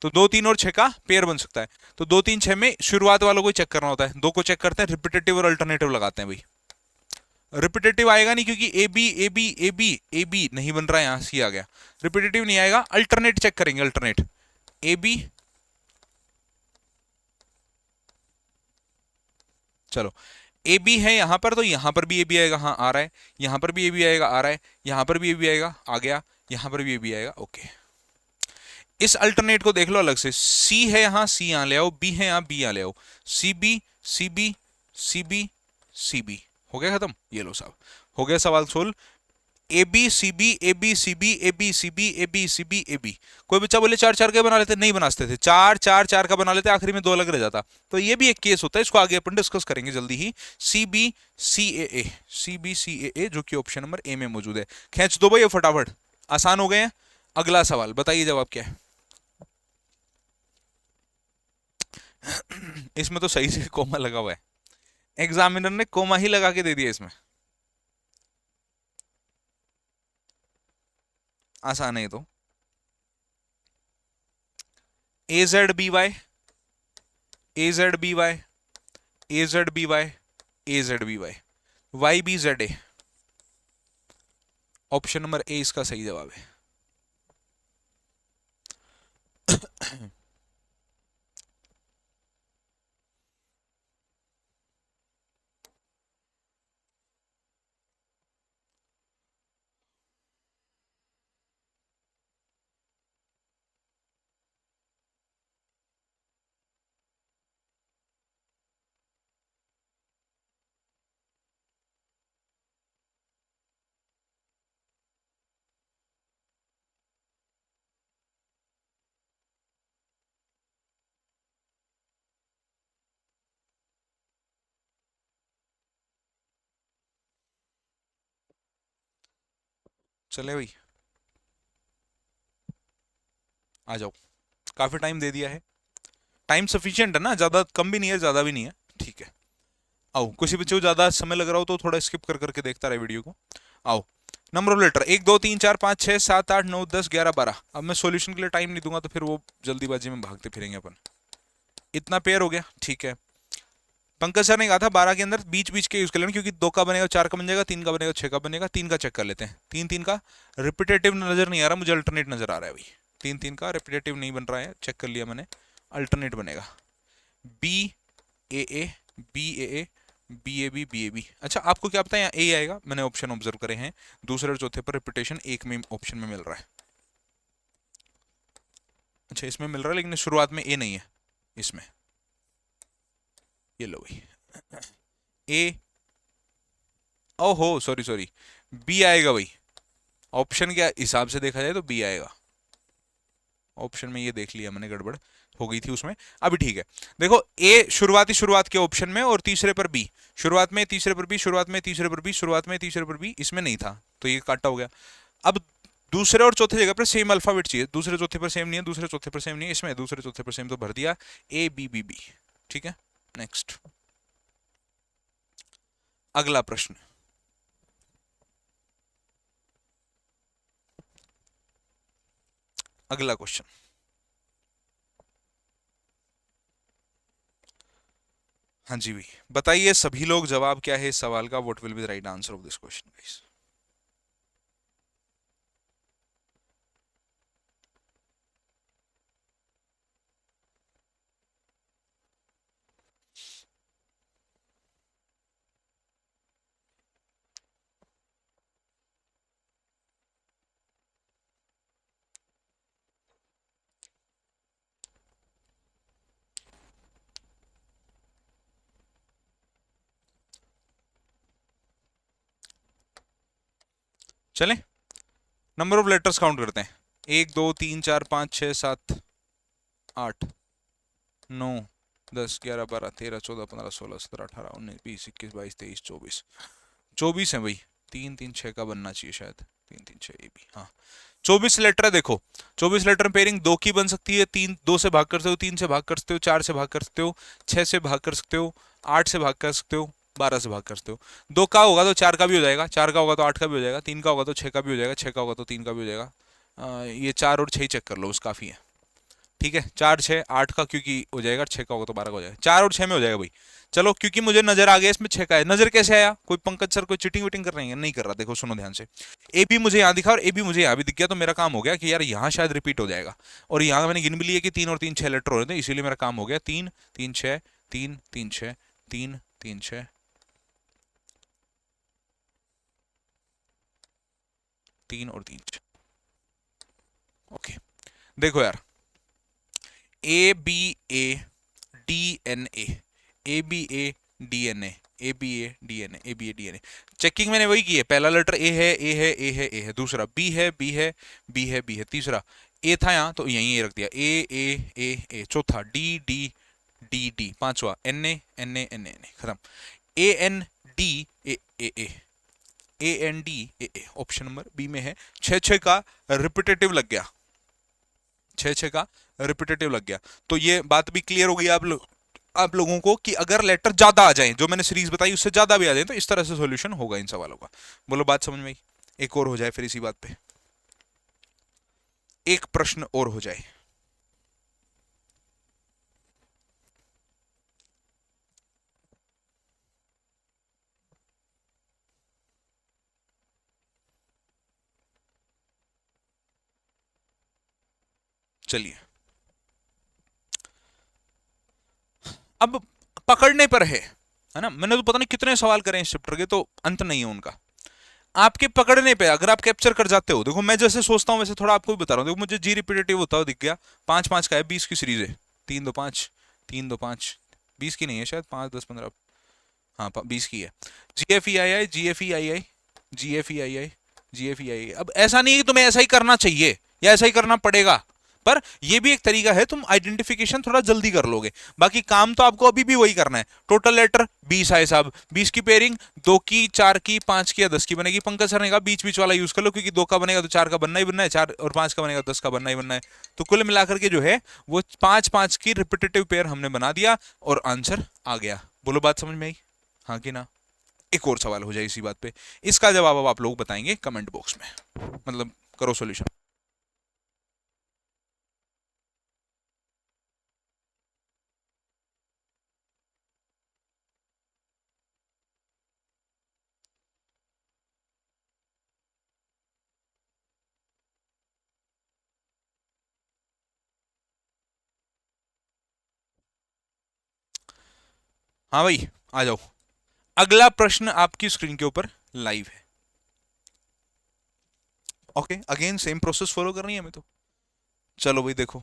तो 2 3 और 6 का पेयर बन सकता है। तो 2 3 6 में शुरुआत वालों को चेक करना होता है। 2 को चेक करते हैं, रिपीटेटिव और अल्टरनेटिव लगाते हैं भाई। रिपीटेटिव आएगा नहीं, क्योंकि A B A B A B A B नहीं बन रहा है, यहां सी आ गया। रिपीटेटिव नहीं आएगा, अल्टरनेट चेक करेंगे। अल्टरनेट ए बी, चलो ए बी है यहां पर, तो यहां पर भी ए बी आएगा, हाँ आ रहा है। यहां पर भी ए बी आएगा, आ रहा है। यहां पर भी ए बी आएगा, आ गया। यहां पर भी ए बी आएगा, ओके। इस अल्टरनेट को देख लो अलग से। सी है यहां, सी यहां ले आओ। बी है यहां, बी यहां ले आओ। C B C B C B C B, हो गया खत्म। ये लो साहब, हो गया सवाल solve. A B C B A B C B A B C B A B C B A B. कोई बच्चा बोले 4 4 का बना लेते, नहीं बनाते थे। 4 4 4 का बना लेते, आखिरी में 2 अलग रह जाता। तो ये भी एक केस होता है, इसको आगे अपन डिस्कस करेंगे जल्दी ही। सी बी सी ए, सी बी सी ए, जो कि ऑप्शन नंबर ए में मौजूद है। खींच दो भाई ये फटाफट, आसान हो गए हैं। अगला सवाल बताइए, जवाब क्या है। इसमें तो सही से कोमा लगा हुआ है, एग्जामिनर ने कोमा ही लगा के दे दिया इसमें। आसान है ये तो। A Z B Y, A Z B Y, A Z B Y, A Z B Y, Y B Z A. Option number A इसका सही जवाब है। चले भाई, आ जाओ। काफी टाइम दे दिया है, टाइम सफिशिएंट है ना, ज्यादा कम भी नहीं है ज्यादा भी नहीं है, ठीक है। आओ, किसी बच्चे को ज्यादा समय लग रहा हो तो थोड़ा स्किप कर करके देखता रहे वीडियो को। आओ, नंबर ऑफ लेटर 1 2 3 4 5 6 7 8 9 10 11 12। अब मैं सॉल्यूशन के लिए टाइम नहीं दूंगा, तो फिर वो जल्दीबाजी में भागते फिरेंगे अपन। इतना पेयर हो गया, ठीक है। पंकज सर ने कहा था 12 के अंदर बीच बीच के यूज कर लेना, क्योंकि 2 का बनेगा 4 का बन जाएगा, 3 का बनेगा 6 का बनेगा। 3 का चेक कर लेते हैं। 3 3 का रिपीटेटिव नजर नहीं आ रहा मुझे, अल्टरनेट नजर आ रहा है भाई। 3 3 का रिपीटेटिव नहीं बन रहा है, चेक कर लिया मैंने, अल्टरनेट बनेगा। B A B A B A B A B. अच्छा आपको क्या पता है यहाँ ए आएगा, मैंने ऑप्शन ऑब्जर्व करे हैं। दूसरे और चौथे पर रिपीटेशन एक में ऑप्शन में मिल रहा है। अच्छा इसमें मिल रहा है, लेकिन शुरुआत में ए नहीं है इसमें। ये लो भाई, ए, ओहो सॉरी सॉरी, बी आएगा भाई। ऑप्शन के हिसाब से देखा जाए तो बी आएगा। ऑप्शन में ये देख लिया मैंने, गड़बड़ हो गई थी उसमें, अभी ठीक है। देखो ए शुरुआत के ऑप्शन में, और तीसरे पर बी। शुरुआत में तीसरे पर बी, शुरुआत में तीसरे पर बी, शुरुआत में तीसरे पर बी, इसमें नहीं था तो ये काटा हो गया। अब दूसरे और चौथे जगह पर सेम अल्फाबेट चाहिए, दूसरे चौथे पर सेम नहीं है, दूसरे चौथे पर सेम नहीं है, इसमें दूसरे चौथे पर सेम तो भर दिया ए बी बी बी। ठीक है, नेक्स्ट अगला प्रश्न। अगला क्वेश्चन, हाँ जी भाई बताइए सभी लोग जवाब क्या है इस सवाल का, what will be the right answer of this question guys. चलें नंबर ऑफ लेटर्स काउंट करते हैं, 1 2 3 4 5 6 7 8 9 10 11 12 13 14 15 16 17 18 19 20 21 22 23 24 24 है भाई, 3 3 6 का बनना चाहिए शायद, 3 3 6 ए बी, हाँ 24 लेटर है। देखो 24 लेटर पेयरिंग दो की बन सकती है, तीन दो से भाग कर सकते हो, तीन से भाग कर सकते हो, चार से भाग कर सकते हो, 6 से भाग कर सकते हो, 8 से भाग कर सकते हो, 12 से भाग कर सकते हो। दो का होगा तो 4 का भी हो जाएगा, 4 का होगा तो 8 का भी हो जाएगा, 3 का होगा तो 6 का भी हो जाएगा, 6 का होगा तो 3 का भी हो जाएगा। ये 4 और 6 चेक कर लो बस काफ़ी है। ठीक है 4 6 8 का क्योंकि हो जाएगा, 6 का होगा तो 12 का हो जाएगा, 4 और 6 में हो जाएगा भाई। चलो क्योंकि मुझे नजर आ गया इसमें 6 का है, नजर कैसे आया, कोई पंकज सर कोई चिटिंग विटिंग कर रहे हैं, नहीं कर रहा, देखो सुनो ध्यान से। ए बी मुझे यहाँ दिखा और ए बी मुझे यहाँ भी दिख गया, तो मेरा काम हो गया कि यार यहाँ शायद रिपीट हो जाएगा, और यहाँ मैंने गिन भी लिया कि 3 और 3 6 लेटर हो रहे थे, इसीलिए मेरा काम हो गया 3 3 6 3 3 6 3 3 6 3 और 3 6। ओके देखो यार A B A D N A B A D N A B A D N A B A D N A. Checking मैंने वही की है, पहला लेटर ए है ए है ए है ए है, दूसरा बी है बी है बी है बी है, तीसरा ए था यहाँ तो यहीं ए रख दिया, ए, चौथा डी डी डी डी, पांचवा N A N A N A N A, खत्म। A N D A A A A N D A A option number B में है। 6 6 का रिपीटेटिव लग गया, 6 6 का रिपीटेटिव लग गया, तो ये बात भी क्लियर हो गई आप लोगों को कि अगर लेटर ज्यादा आ जाए, जो मैंने सीरीज बताई उससे ज्यादा भी आ जाए, तो इस तरह से सॉल्यूशन होगा इन सवालों का। बोलो बात समझ में आई, एक और हो जाए फिर इसी बात पे, एक प्रश्न और हो जाए। चलिए अब पकड़ने पर है ना, मैंने तो पता नहीं कितने सवाल करे इस चैप्टर के, तो अंत नहीं है उनका। आपके पकड़ने पे अगर आप कैप्चर कर जाते हो, देखो मैं जैसे सोचता हूं वैसे थोड़ा आपको भी बता रहा हूं, देखो मुझे जी रिपीटेटिव होता हुआ दिख गया, 5 5 का है, 20 की सीरीज है, 3 2 5 3 2 5, 20 की नहीं है शायद, 5 10 15, हाँ 20 की है। जी एफ ई आई आई जी एफ ई आई आई जी एफ ई आई आई जी एफ ई आई। अब ऐसा नहीं है कि तुम्हें ऐसा ही करना चाहिए या ऐसा ही करना पड़ेगा, पर यह भी एक तरीका है, तुम आइडेंटिफिकेशन थोड़ा जल्दी कर लोगे। बाकी काम तो आपको अभी भी वही करना है। टोटल लेटर 20 आए साहब, 20 की पेयरिंग 2 की 4 की 5 की या 10 की बनेगी। पंकज सर ने कहा बीच बीच वाला यूज कर लो, क्योंकि 2 का बनेगा तो 4 का बनना ही बनना है, 4 और 5 का बनेगा 10 का बनना ही बनना है। तो कुल मिलाकर के जो है वो 5 5 की रिपीटेटिव पेयर हमने बना दिया और आंसर आ गया। बोलो बात समझ में आई, हाँ कि ना। एक और सवाल हो जाए इसी बात पे, इसका जवाब अब आप लोग बताएंगे कमेंट बॉक्स में, मतलब करो सॉल्यूशन। हाँ भाई आ जाओ, अगला प्रश्न आपकी स्क्रीन के ऊपर लाइव है। Okay again same process follow करनी है हमें तो। चलो भाई देखो,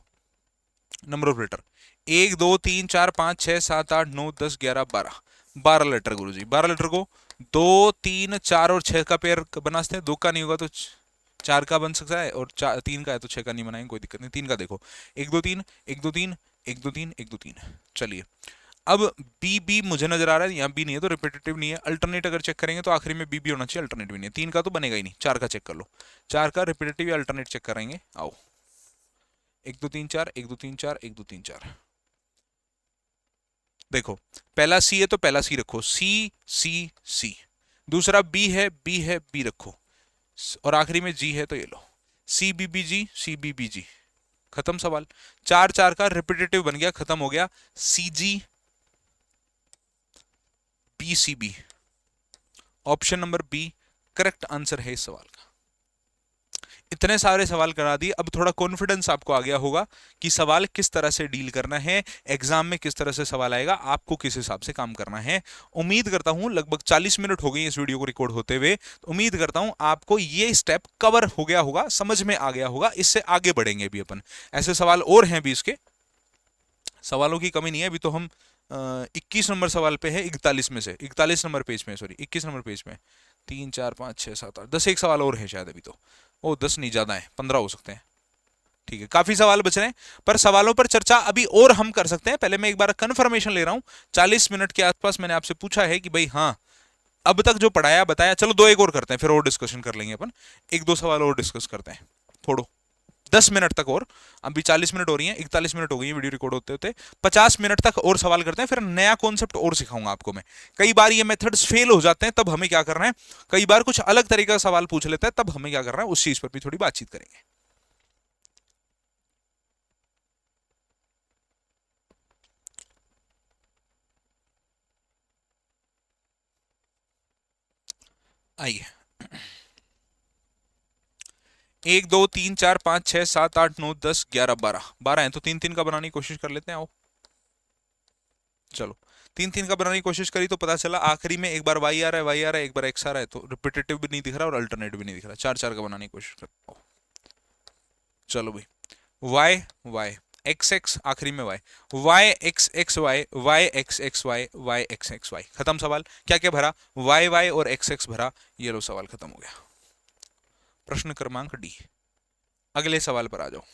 number of letter 1 2 3 4 5 6 7 8 9 10 11 12, 12 letter Guruji. 12 letter को 2 3 4 और 6 का पेयर बना सकते हैं, 2 का नहीं होगा तो 4 का बन सकता है, और 3 का है तो 6 का नहीं बनाएंगे, कोई दिक्कत नहीं। 3 का देखो 1 2 3 1 2 3 1 2 3 1 2 3। चलिए अब बी बी मुझे नजर आ रहा है, यहाँ बी नहीं है तो रिपीटेटिव नहीं है। अल्टरनेट अगर चेक करेंगे तो आखिरी में बी बी होना चाहिए, अल्टरनेट भी नहीं है। 3 का तो बनेगा ही नहीं, 4 का चेक कर लो। 4 का रिपीटेटिव या अल्टरनेट चेक करेंगे, आओ। 1 2 3 4, 1 2 3 4, 1 2 3 4। देखो पहला सी है तो पहला सी रखो, सी सी सी। दूसरा बी है, बी है, बी रखो। और आखिरी में जी है तो ये लो, सी बी बी जी, सी बी बी जी। खत्म सवाल। 4 4 का रिपीटेटिव बन गया, खत्म हो गया। C G B C B, option number B correct answer है इस सवाल का। इतने सारे सवाल करा दिए, अब थोड़ा कॉन्फिडेंस आपको आ गया होगा कि सवाल किस तरह से डील करना है, एग्जाम में किस तरह से सवाल आएगा, आपको किस हिसाब से काम करना है। उम्मीद करता हूं लगभग 40 मिनट हो गई इस वीडियो को रिकॉर्ड होते हुए, तो उम्मीद करता हूं आपको ये स्टेप कवर हो गया होगा, समझ में आ गया होगा। इससे आगे बढ़ेंगे भी अपन, ऐसे सवाल और हैं भी, इसके सवालों की कमी नहीं है। अभी तो हम 21 नंबर सवाल पे है, 41 में से 41 नंबर पेज में, सॉरी 21 नंबर पेज में 3 4 5 6 7 8 10 एक सवाल और है शायद अभी तो। ओ 10 नहीं, ज्यादा है, 15 हो सकते हैं। ठीक है, काफी सवाल बच रहे हैं, पर सवालों पर चर्चा अभी और हम कर सकते हैं। पहले मैं एक बार कंफर्मेशन ले रहा हूं। 40 मिनट के आसपास मैंने आपसे पूछा है कि भाई हाँ अब तक जो पढ़ाया बताया, चलो 2 एक और करते हैं, फिर और डिस्कशन कर लेंगे अपन। 1 2 सवाल और डिस्कस करते हैं, फोड़ो 10 मिनट तक और। अभी 40 मिनट हो रही हैं, 41 मिनट हो गई है वीडियो रिकॉर्ड होते होते। 50 मिनट तक और सवाल करते हैं, फिर नया कॉन्सेप्ट और सिखाऊंगा आपको मैं। कई बार ये मेथड्स फेल हो जाते हैं, तब हमें क्या करना है, कई बार कुछ अलग तरीके का सवाल पूछ लेता है, तब हमें क्या करना है, उस चीज पर भी थोड़ी बातचीत करेंगे। आइए, 1 2 3 4 5 6 7 8 9 10 11 12 12 है, तो 3 3 का बनाने की कोशिश कर लेते हैं, आओ। चलो 3 3 का बनाने की कोशिश करी तो पता चला आखिरी में एक बार वाई आ रहा है, वाई आ रहा है, एक बार एक्स आ रहा है, तो रिपीटेटिव भी नहीं दिख रहा और अल्टरनेट भी नहीं दिख रहा। 4 4 का बनाने की कोशिश करता हूं। चलो भाई, वाई वाई एक्स एक्स, आखिरी में Y, Y X X Y, Y X X Y, Y X X Y. खत्म सवाल। क्या क्या भरा, वाई वाई और एक्स एक्स भरा। ये लो सवाल खत्म हो गया। प्रश्न क्रमांक डी। अगले सवाल पर आ जाओ।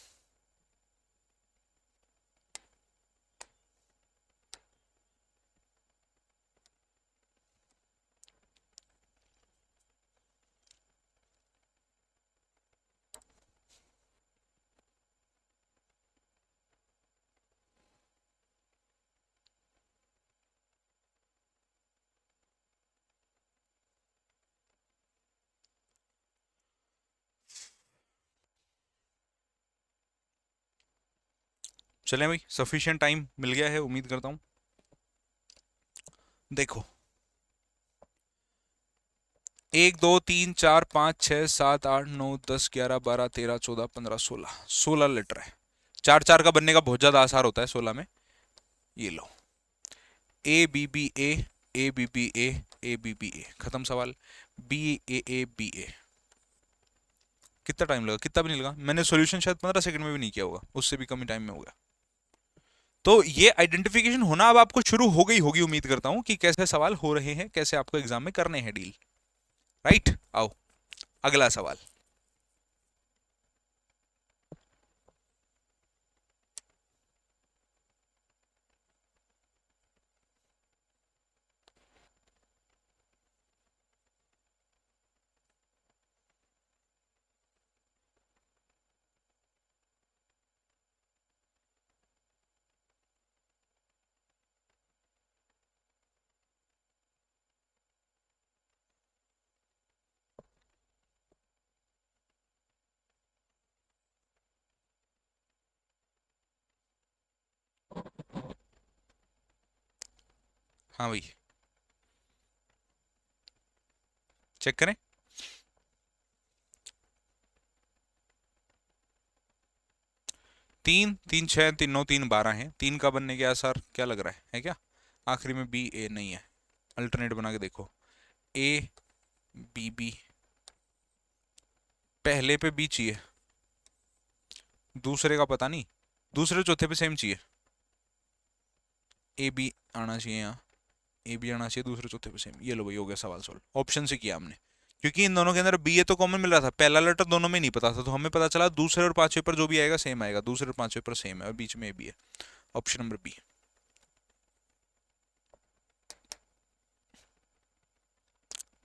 चलें भाई, सफिशिएंट टाइम मिल गया है उम्मीद करता हूं। देखो 1 2 3 4 5 6 7 8 9 10 11 12 13 14 15 16 16 लेटर है। 4 4 का बनने का बहुत ज्यादा आसार होता है 16 में। ये लो, A B B A B B A B B A, खत्म सवाल। B A B A. कितना टाइम लगा, कितना भी नहीं लगा, मैंने सॉल्यूशन शायद 15 सेकंड में भी नहीं किया होगा, उससे भी कम ही टाइम में हो गया। तो ये आइडेंटिफिकेशन होना अब आपको शुरू हो गई होगी, उम्मीद करता हूं कि कैसे सवाल हो रहे हैं, कैसे आपको एग्जाम में करने हैं डील। राइट, आओ अगला सवाल। हाँ भाई, चेक करें। 3 3 6 3 9 3 12 है। 3 का बनने के आसार क्या लग रहा है क्या? आखिरी में बी ए नहीं है, अल्टरनेट बना के देखो। ए बी बी, पहले पे बी चाहिए, दूसरे का पता नहीं, दूसरे चौथे पे सेम चाहिए। ए बी आना चाहिए यहाँ, ए बी आना चाहिए, दूसरे चौथे पे सेम। ये लो भाई, हो गया सवाल सॉल्व। ऑप्शन से किया हमने, क्योंकि इन दोनों के अंदर बी ए तो कॉमन मिल रहा था, पहला लेटर दोनों में नहीं पता था, तो हमें पता चला दूसरे और पांचवे पर जो भी आएगा सेम आएगा, दूसरे और पांचवे पर सेम है और बीच में ए बी है। Option number B.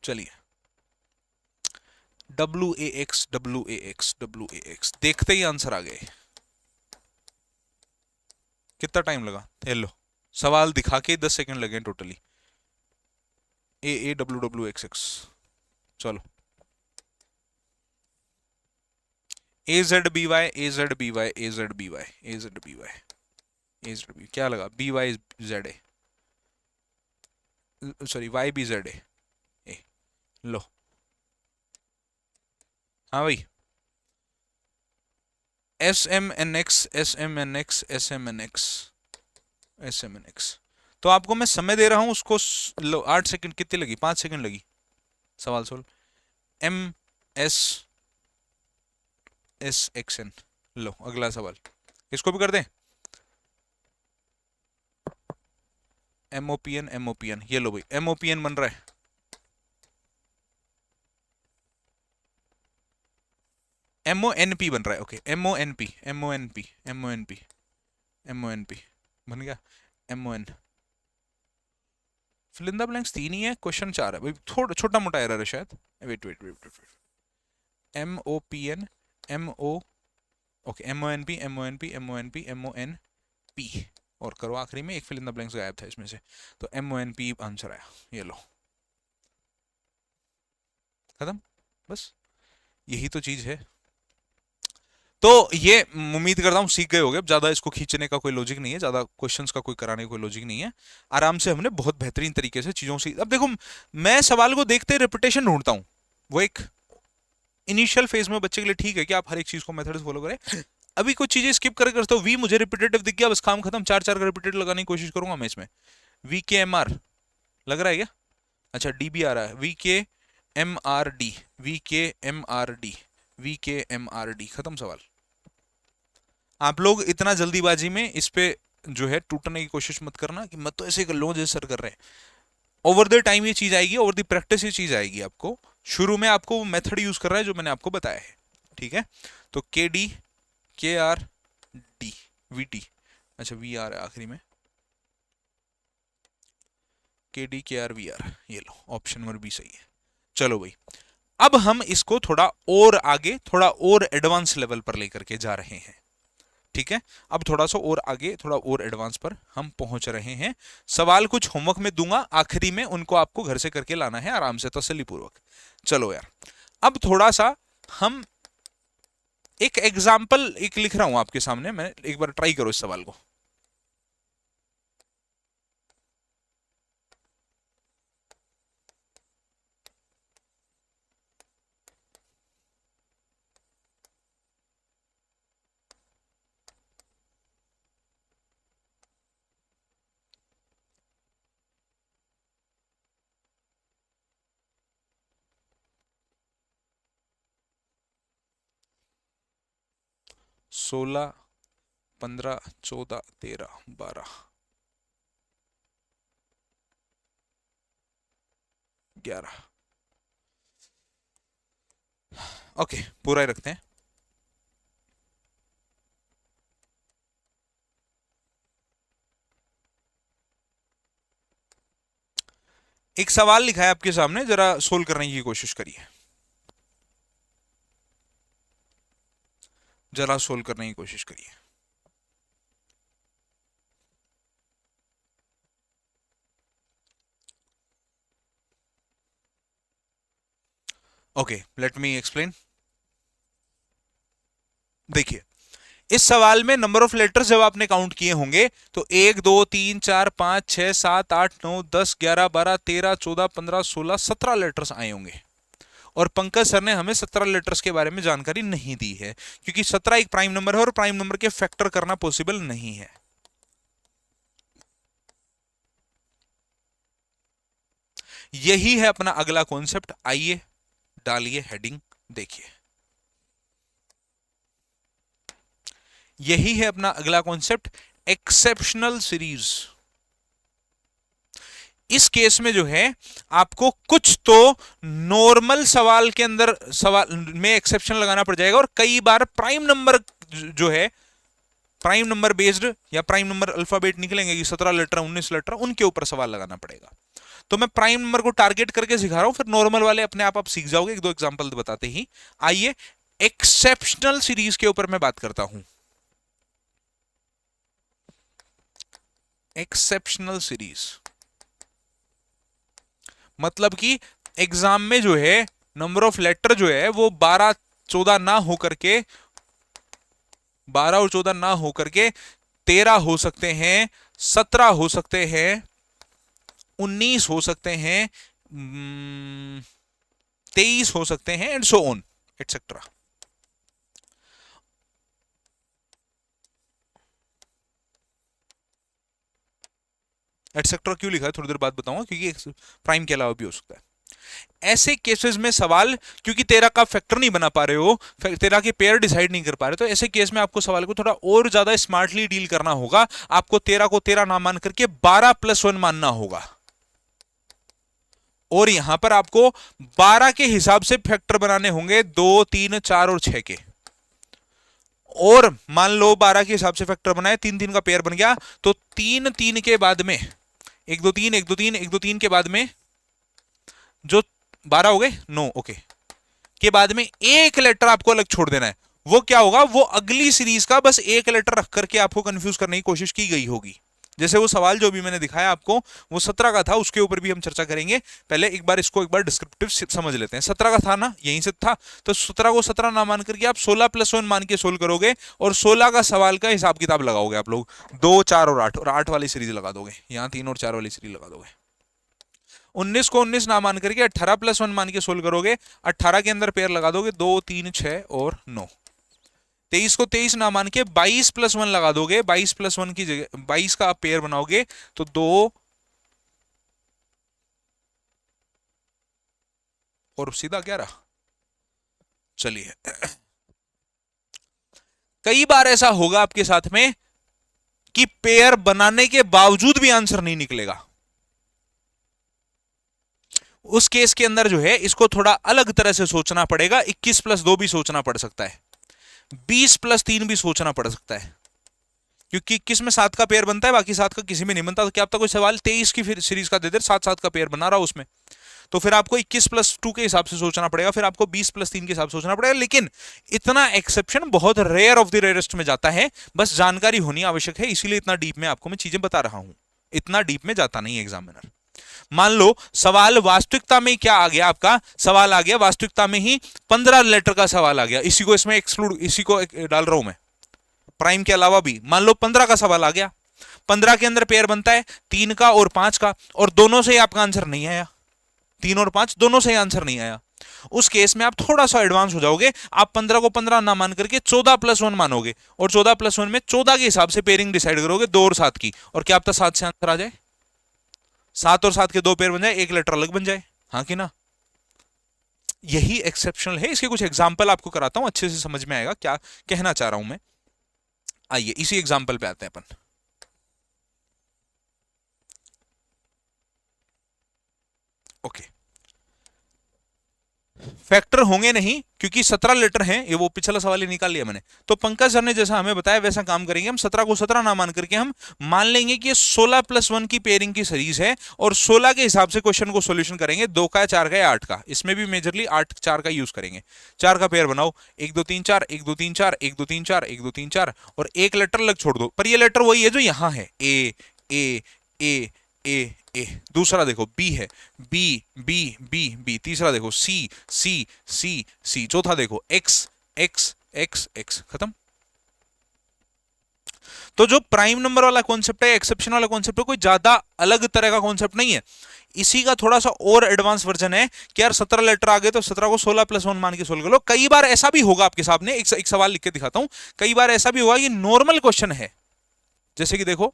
चलिए, WAX WAX WAX, देखते ही आंसर आ गए। कितना टाइम लगा? हेलो, सवाल दिखा के 10 सेकंड लगे टोटली। AAWWXX, चलो। AZBY AZBY AZBY AZBY AZB, क्या लगा? BYZA, सॉरी YBZA ए, लो। हाँ भाई, SMNX SMNX SMNX SMNX। तो आपको मैं समय दे रहा हूं, उसको लो। 8 सेकंड कितनी लगी? 5 सेकंड लगी सवाल सोल्व। MSSXN, लो अगला सवाल, इसको भी कर दें। MOPN, ये लो भाई, MOPN बन रहा है। MONP बन रहा है। ओके, MONP बन गया। MON, fill in the blanks 3 ही है, क्वेश्चन 4 है भाई, थोड़ा छोटा मोटा एरर है शायद। Wait MOPN MO, okay, MONP और करो आखिरी में एक फिल इन द ब्लैंक्स गायब था इसमें से, तो MONP आंसर आया। ये लो, खत्म, बस यही तो चीज है। तो ये उम्मीद करता हूं सीख गए होगे। अब ज्यादा इसको खींचने का कोई लॉजिक नहीं है, ज्यादा क्वेश्चंस का कोई कराने का कोई लॉजिक नहीं है। आराम से हमने बहुत बेहतरीन तरीके से चीजों से, अब देखो मैं सवाल को देखते रिपीटेशन ढूंढता हूं। वो एक इनिशियल फेज में बच्चे के लिए ठीक है कि आप हर एक चीज को मेथड फॉलो करें। अभी कुछ चीजें स्किप करके करते हो। वी मुझे रिपीटेटिव दिख गया, बस काम खत्म। 4 का रिपीटेटिव लगाने की कोशिश करूंगा मैं इसमें। VKMR लग रहा है क्या? अच्छा, DB आ रहा है। VKMRD VKMRD, खत्म सवाल। आप लोग इतना जल्दीबाजी में इस पे जो है टूटने की कोशिश मत करना कि मत तो ऐसे कर लो जैसे सर कर रहे हैं। ओवर द टाइम ये चीज आएगी, ओवर द प्रैक्टिस ये चीज आएगी आपको। शुरू में आपको वो मेथड यूज कर रहा है जो मैंने आपको बताया है, ठीक है? तो KD KRD VT, अच्छा VR है आखिरी में, KD KR VR, ये लो ऑप्शन नंबर B सही है। चलो भाई, अब हम इसको थोड़ा और आगे, थोड़ा और एडवांस लेवल पर लेकर के जा रहे हैं, ठीक है? अब थोड़ा सा और आगे, थोड़ा और एडवांस पर हम पहुंच रहे हैं। सवाल कुछ होमवर्क में दूंगा आखिरी में, उनको आपको घर से करके लाना है आराम से, तसल्ली पूर्वक। चलो यार, अब थोड़ा सा हम एक एग्जाम्पल एक लिख रहा हूं आपके सामने, मैं एक बार ट्राई करो इस सवाल को। सोलह 15 14 13 12 11, ओके पूरा ही रखते हैं। एक सवाल लिखा है आपके सामने, जरा सोल्व करने की कोशिश करिए, जरा सोल्व करने की कोशिश करिए। Okay, let me explain. देखिए, इस सवाल में नंबर ऑफ लेटर्स जब आपने काउंट किए होंगे तो 1 2 3 4 5 6 7 8 9 10 11 12 13 14 15 16 17 लेटर्स आए होंगे। और पंकज सर ने हमें 17 लेटर्स के बारे में जानकारी नहीं दी है, क्योंकि 17 एक प्राइम नंबर है और प्राइम नंबर के फैक्टर करना पॉसिबल नहीं है। यही है अपना अगला कॉन्सेप्ट। आइए डालिए हेडिंग, देखिए यही है अपना अगला कॉन्सेप्ट, एक्सेप्शनल सीरीज। इस केस में जो है आपको कुछ तो नॉर्मल सवाल के अंदर सवाल में एक्सेप्शन लगाना पड़ जाएगा, और कई बार प्राइम नंबर जो है, प्राइम नंबर बेस्ड या प्राइम नंबर अल्फाबेट निकलेंगे कि 17 लेटर 19 लेटर, उनके ऊपर सवाल लगाना पड़ेगा। तो मैं प्राइम नंबर को टारगेट करके सिखा रहा हूं, फिर नॉर्मल वाले अपने आप सीख जाओगे एक दो एग्जांपल बताते ही। आइए एक्सेप्शनल सीरीज के ऊपर मैं बात करता हूं। एक्सेप्शनल सीरीज मतलब कि एग्जाम में जो है नंबर ऑफ लेटर जो है वो 12 14 ना होकर के 12 और 14 ना होकर के 13 हो सकते हैं, 17 हो सकते हैं, 19 हो सकते हैं, 23 हो सकते हैं, and so on etcetera. Etcetera क्यों लिखा है थोड़ी देर बाद बताऊंगा, क्योंकि प्राइम के अलावा भी हो सकता है। ऐसे केसेस में सवाल, क्योंकि 13 का फैक्टर नहीं बना पा रहे हो, 13 के पेयर डिसाइड नहीं कर पा रहे, तो ऐसे केस में आपको सवाल को थोड़ा और ज्यादा स्मार्टली डील करना होगा। आपको 13 को 13 ना मान करके 12 + 1 मानना होगा, और यहां पर आपको 12 के हिसाब से फैक्टर बनाने होंगे, 2 3 4 और 6 के। और मान लो 12 के हिसाब से फैक्टर बनाए, 3 3 का पेयर बन गया, तो 3 3 के बाद में 1 2 3 1 2 3 1 2 3 के बाद में जो 12 हो गए 9 ओके के बाद में एक लेटर आपको अलग छोड़ देना है। वो क्या होगा, वो अगली सीरीज का बस एक लेटर रख करके आपको कंफ्यूज करने की कोशिश की गई होगी। जैसे वो सवाल जो भी मैंने दिखाया आपको वो 17 का था, उसके ऊपर भी हम चर्चा करेंगे। पहले एक बार इसको एक बार डिस्क्रिप्टिव समझ लेते हैं। 17 का था ना, यहीं से था, तो 17 को 17 ना मान करके आप 16 + 1 मान के सोल्व करोगे, और 16 का सवाल का हिसाब किताब लगाओगे आप लोग, 2 4 और 8, और 8 वाली सीरीज लगा दोगे, यहां 3 और 4 वाली सीरीज लगा दोगे। 19 को 19 ना मान करके 18 + 1 मान के सोल्व करोगे, 18 के अंदर पेयर लगा दोगे, 2 3 6 और 9। 23 को 23 ना मान के 22 + 1 लगा दोगे, 22 + 1 की जगह 22 का आप पेयर बनाओगे, तो 2 और सीधा 11। चलिए कई बार ऐसा होगा आपके साथ में कि पेयर बनाने के बावजूद भी आंसर नहीं निकलेगा। उस केस के अंदर जो है इसको थोड़ा अलग तरह से सोचना पड़ेगा। 21 + 2 भी सोचना पड़ सकता है, 20 + 3 भी सोचना पड़ सकता है, क्योंकि 21 में 7 का पेयर बनता है, बाकी 7 का किसी में नहीं बनता। तो क्या आपका कोई सवाल 23 की फिर सीरीज का दे दे, 7 7 का पेयर बना रहा हो उसमें, तो फिर आपको 21 + 2 के हिसाब से सोचना पड़ेगा, फिर आपको 20 + 3 के हिसाब से सोचना पड़ेगा। लेकिन इतना एक्सेप्शन बहुत रेयर ऑफ द रेयरेस्ट में जाता है, बस जानकारी होनी आवश्यक है, इसीलिए इतना डीप में आपको मैं चीजें बता रहा हूं। इतना डीप में जाता नहीं एग्जामिनर। मान लो सवाल वास्तविकता में क्या आ गया, आपका सवाल आ गया वास्तविकता में ही 15 लेटर का सवाल आ गया, इसी को इसमें एक्सक्लूड, इसी को डाल रहा हूं मैं, प्राइम के अलावा भी मान लो 15 का सवाल आ गया। 15 के अंदर पेयर बनता है 3 का और 5 का, और दोनों से ही आपका आंसर नहीं आया, 3 और 5 दोनों से ही आंसर नहीं आया। उस केस में आप थोड़ा सा एडवांस हो जाओगे, आप 15 को 15 ना मान करके 14 + 1 मानोगे, और 14 + 1 में 14 के हिसाब से पेयरिंग डिसाइड करोगे, 2 और 7 की, और क्या आपका 7 से आंसर आ जाए, 7 और 7 के 2 पेयर बन जाए, एक लेटर अलग बन जाए, हाँ कि ना। यही एक्सेप्शनल है। इसके कुछ एग्जाम्पल आपको कराता हूं, अच्छे से समझ में आएगा क्या कहना चाह रहा हूं मैं। आइए इसी एग्जाम्पल पे आते हैं अपन। ओके, फैक्टर होंगे नहीं क्योंकि 17 लेटर हैं, ये वो पिछला सवाल ही निकाल लिया मैंने। तो पंकज सर ने जैसा हमें बताया वैसा काम करेंगे हम। 17 को 17 ना मान करके हम मान लेंगे कि ये 16 + 1 की पेयरिंग की सीरीज है, और 16 के हिसाब से क्वेश्चन को सॉल्यूशन करेंगे, 2 का, 4 का या 8 का। इसमें भी मेजरली 8 4 का यूज करेंगे। 4 का पेयर बनाओ, 1 2 3 4 1 2 3 4 1 2 3 4 1 2 3 4, और एक लेटर अलग छोड़ दो, पर ये लेटर वही है जो यहां है, ए ए ए ए ए। दूसरा देखो बी है, बी बी बी बी। तीसरा देखो सी सी सी सी। चौथा देखो एक्स एक्स एक्स एक्स। खत्म। तो जो प्राइम नंबर वाला कॉन्सेप्ट है, एक्सेप्शन वाला कॉन्सेप्ट है, कोई ज्यादा अलग तरह का कॉन्सेप्ट नहीं है। इसी का थोड़ा सा और एडवांस वर्जन है कि यार 17 लेटर आ गए तो 17 को 16 + 1 मान के सोल्व कर लो। कई बार ऐसा भी होगा आपके सामने, एक सवाल लिख के दिखाता हूं, कई बार ऐसा भी होगा कि नॉर्मल क्वेश्चन है, जैसे कि देखो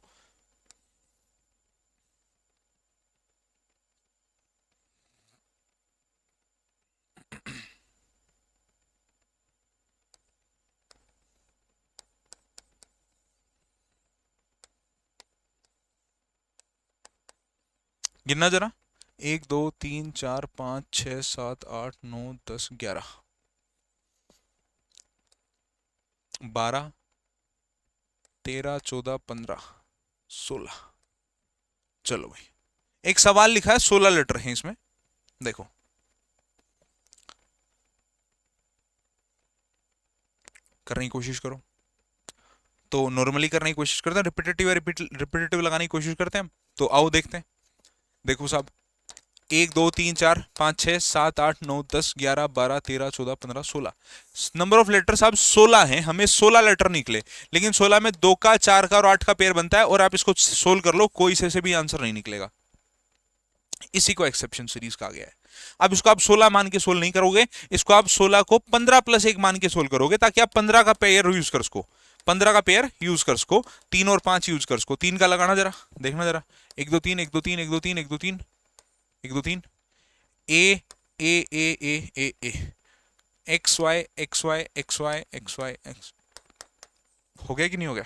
गिनना जरा, 1 2 3 4 5 6 7 8 9 10 11 12 13 14 15 16। चलो भाई एक सवाल लिखा है 16 लेटर हैं इसमें, देखो करने की कोशिश करो। तो नॉर्मली करने की कोशिश करते हैं, रिपीटेटिव लगाने की कोशिश करते हैं। तो आओ देखते हैं। देखो साहब, 1 2 3 4 5 6 7 8 9 10 11 12 13 14 15 16 नंबर ऑफ लेटर साहब 16 हैं। हमें 16 लेटर निकले, लेकिन 16 में 2 का 4 का और 8 का पेयर बनता है, और आप इसको सोल्व कर लो, कोई से भी आंसर नहीं निकलेगा। इसी को एक्सेप्शन सीरीज कहा गया है। अब इसको आप 16 मान के सोल्व नहीं करोगे, इसको आप 16 को 15 + 1 मान के सोल्व करोगे, ताकि आप 15 का पेयर यूज कर सको। 15 का पेयर यूज कर सको, 3 और 5 यूज कर सको। 3 का लगाना जरा, देखना जरा, 1 2 3 1 2 3 1 2 3 1 2 3 1 2 3 A A A A A A X Y X Y X Y X Y X. हो गया कि नहीं हो गया?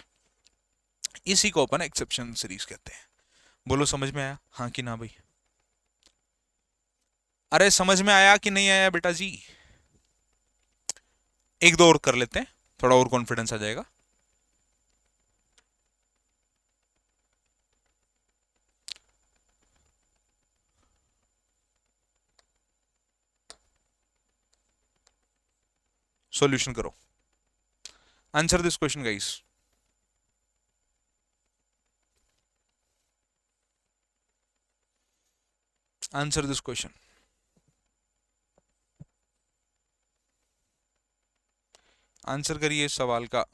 इसी को अपन एक्सेप्शन सीरीज कहते हैं। बोलो समझ में आया, हाँ कि ना भाई? अरे समझ में आया कि नहीं आया बेटा जी? एक दो और कर लेते हैं, थोड़ा और कॉन्फिडेंस आ जाएगा। सॉल्यूशन करो, answer this question guys. Answer this question. Answer करिए इस सवाल का।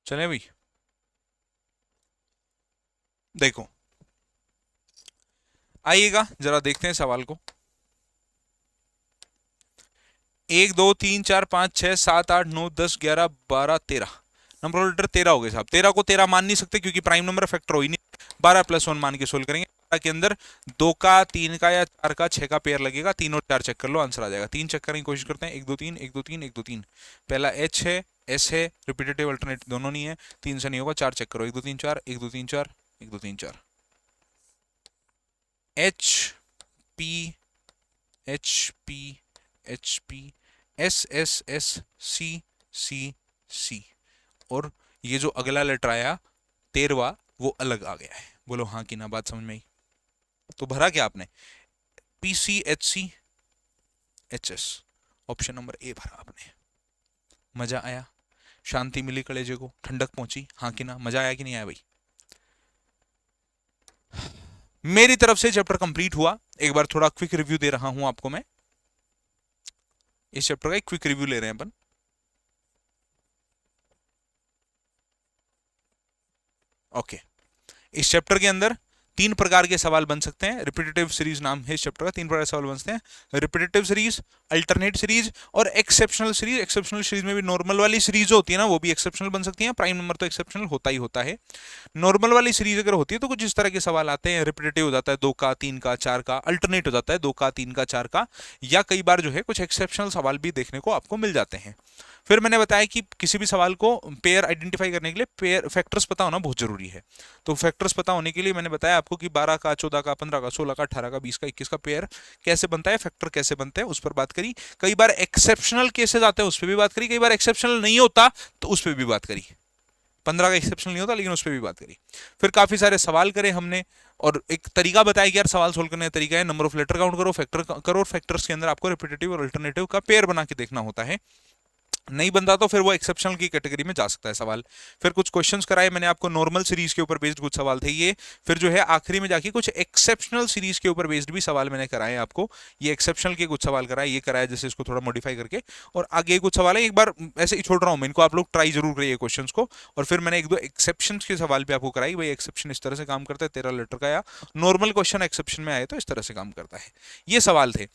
चले भाई, देखो आइएगा जरा देखते हैं सवाल को। 1 2 3 4 5 6 7 8 9 10 11 12 13 नंबर ऑफ लेटर 13 हो गए साहब। 13 को 13 मान नहीं सकते, क्योंकि प्राइम नंबर फैक्टर हो ही नहीं। 12 + 1 मान के सोल्व करेंगे। 12 के अंदर 2 का 3 का या 4 का 6 का पेयर लगेगा। 3 और 4 चेक कर लो, आंसर आ जाएगा। 3 चेक करने की कोशिश करते हैं। 1 2 3 1 2 3 1 2 3 पहला एच है, एस है, रिपीटेटिव अल्टरनेट दोनों नहीं है। 3 से नहीं होगा, 4 चेक करो। 1 2 3 4 1 2 3 4 1 2 3 4 H P H P H P S S S C C C, और ये जो अगला लेटर आया 13वां, वो अलग आ गया है। बोलो हाँ कि ना, बात समझ में आई? तो भरा क्या आपने? P C H C H S, option number A भरा आपने। मजा आया? शांति मिली कलेजे को, ठंडक पहुंची, हाँ कि ना? मजा आया कि नहीं आया भाई? मेरी तरफ से चैप्टर कंप्लीट हुआ। एक बार थोड़ा क्विक रिव्यू दे रहा हूं आपको मैं। इस चैप्टर का एक क्विक रिव्यू ले रहे हैं अपन। ओके, इस चैप्टर के अंदर 3 प्रकार के सवाल बन सकते हैं। रिपीटेटिव सीरीज नाम है इस चैप्टर का। 3 प्रकार के सवाल बनते हैं: रिपीटेटिव सीरीज, अल्टरनेट सीरीज और एक्सेप्शनल सीरीज। एक्सेप्शनल सीरीज में भी नॉर्मल वाली सीरीज होती है ना, वो भी एक्सेप्शनल बन सकती है। प्राइम नंबर तो एक्सेप्शनल होता ही होता है। नॉर्मल वाली सीरीज अगर होती है तो कुछ इस तरह के सवाल आते हैं। रिपीटेटिव हो जाता है 2 का 3 का 4 का, अल्टरनेट हो जाता है 2 का 3 का 4 का, या कई बार जो है कुछ एक्सेप्शनल सवाल भी देखने को आपको मिल जाते हैं। फिर मैंने बताया कि किसी भी सवाल को पेयर आइडेंटिफाई करने के लिए पेयर फैक्टर्स पता होना बहुत जरूरी है। तो फैक्टर्स पता होने के लिए मैंने बताया आपको कि 12 का 14 का 15 का 16 का 18 का 20 का 21 का पेयर कैसे बनता है, फैक्टर कैसे बनते हैं, उस पर बात करी। कई बार एक्सेप्शनल केसेस आते हैं, उस पर भी बात करी। कई बार एक्सेप्शनल नहीं होता तो उस पर भी बात करी। 15 का एक्सेप्शनल नहीं होता, लेकिन उस पर भी बात करी। फिर काफी सारे सवाल करे हमने, और एक तरीका बताया कि यार सवाल सोल्व करने का तरीका है, नंबर ऑफ लेटर काउंट करो, फैक्टर करो, और फैक्टर्स के अंदर आपको रिपीटेटिव और अल्टरनेटिव का पेयर बना के देखना होता है। नहीं बनता तो फिर वो एक्सेप्शनल की कैटेगरी में जा सकता है सवाल। फिर कुछ क्वेश्चंस कराए मैंने आपको, नॉर्मल सीरीज के ऊपर बेस्ड कुछ सवाल थे ये। फिर जो है आखिरी में जाके कुछ एक्सेप्शनल सीरीज के ऊपर बेस्ड भी सवाल मैंने कराए आपको। ये एक्सेप्शनल के कुछ सवाल कराए, ये कराया जैसे इसको थोड़ा मॉडिफाई करके। और आगे कुछ सवाल है, एक बार ऐसे ही छोड़ रहा हूँ मैं इनको, आप लोग ट्राई जरूर करिए क्वेश्चंस को। और फिर मैंने 1 2 एक्सेप्शन के सवाल भी आपको कराई, भाई एक्सेप्शन इस तरह से काम करता है, 13 लेटर का, या नॉर्मल क्वेश्चन एक्सेप्शन में आए तो इस तरह से काम करता है। ये सवाल थे।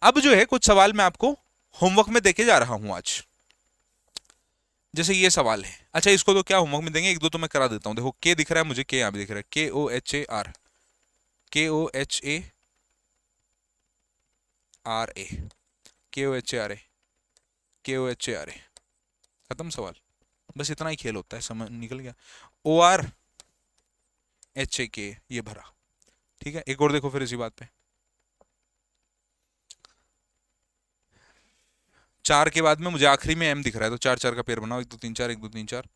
अब जो है कुछ सवाल मैं आपको होमवर्क में देके जा रहा हूं आज। जैसे ये सवाल है, अच्छा इसको तो क्या होमवर्क में देंगे, 1 2 तो मैं करा देता हूं। देखो के दिख रहा है मुझे, के यहाँ भी दिख रहा है, KOHAR, KOHAR R A, KOHARA, KOHARA, खत्म सवाल। बस इतना ही खेल होता है, समझ निकल गया। ORHAK ये भरा, ठीक है। एक और देखो फिर इसी बात पे, 4 के बाद में मुझे आखिरी में M दिख रहा है, तो 4 4 का पेयर बनाओ, 1 2 3 4, 1 2 3 4,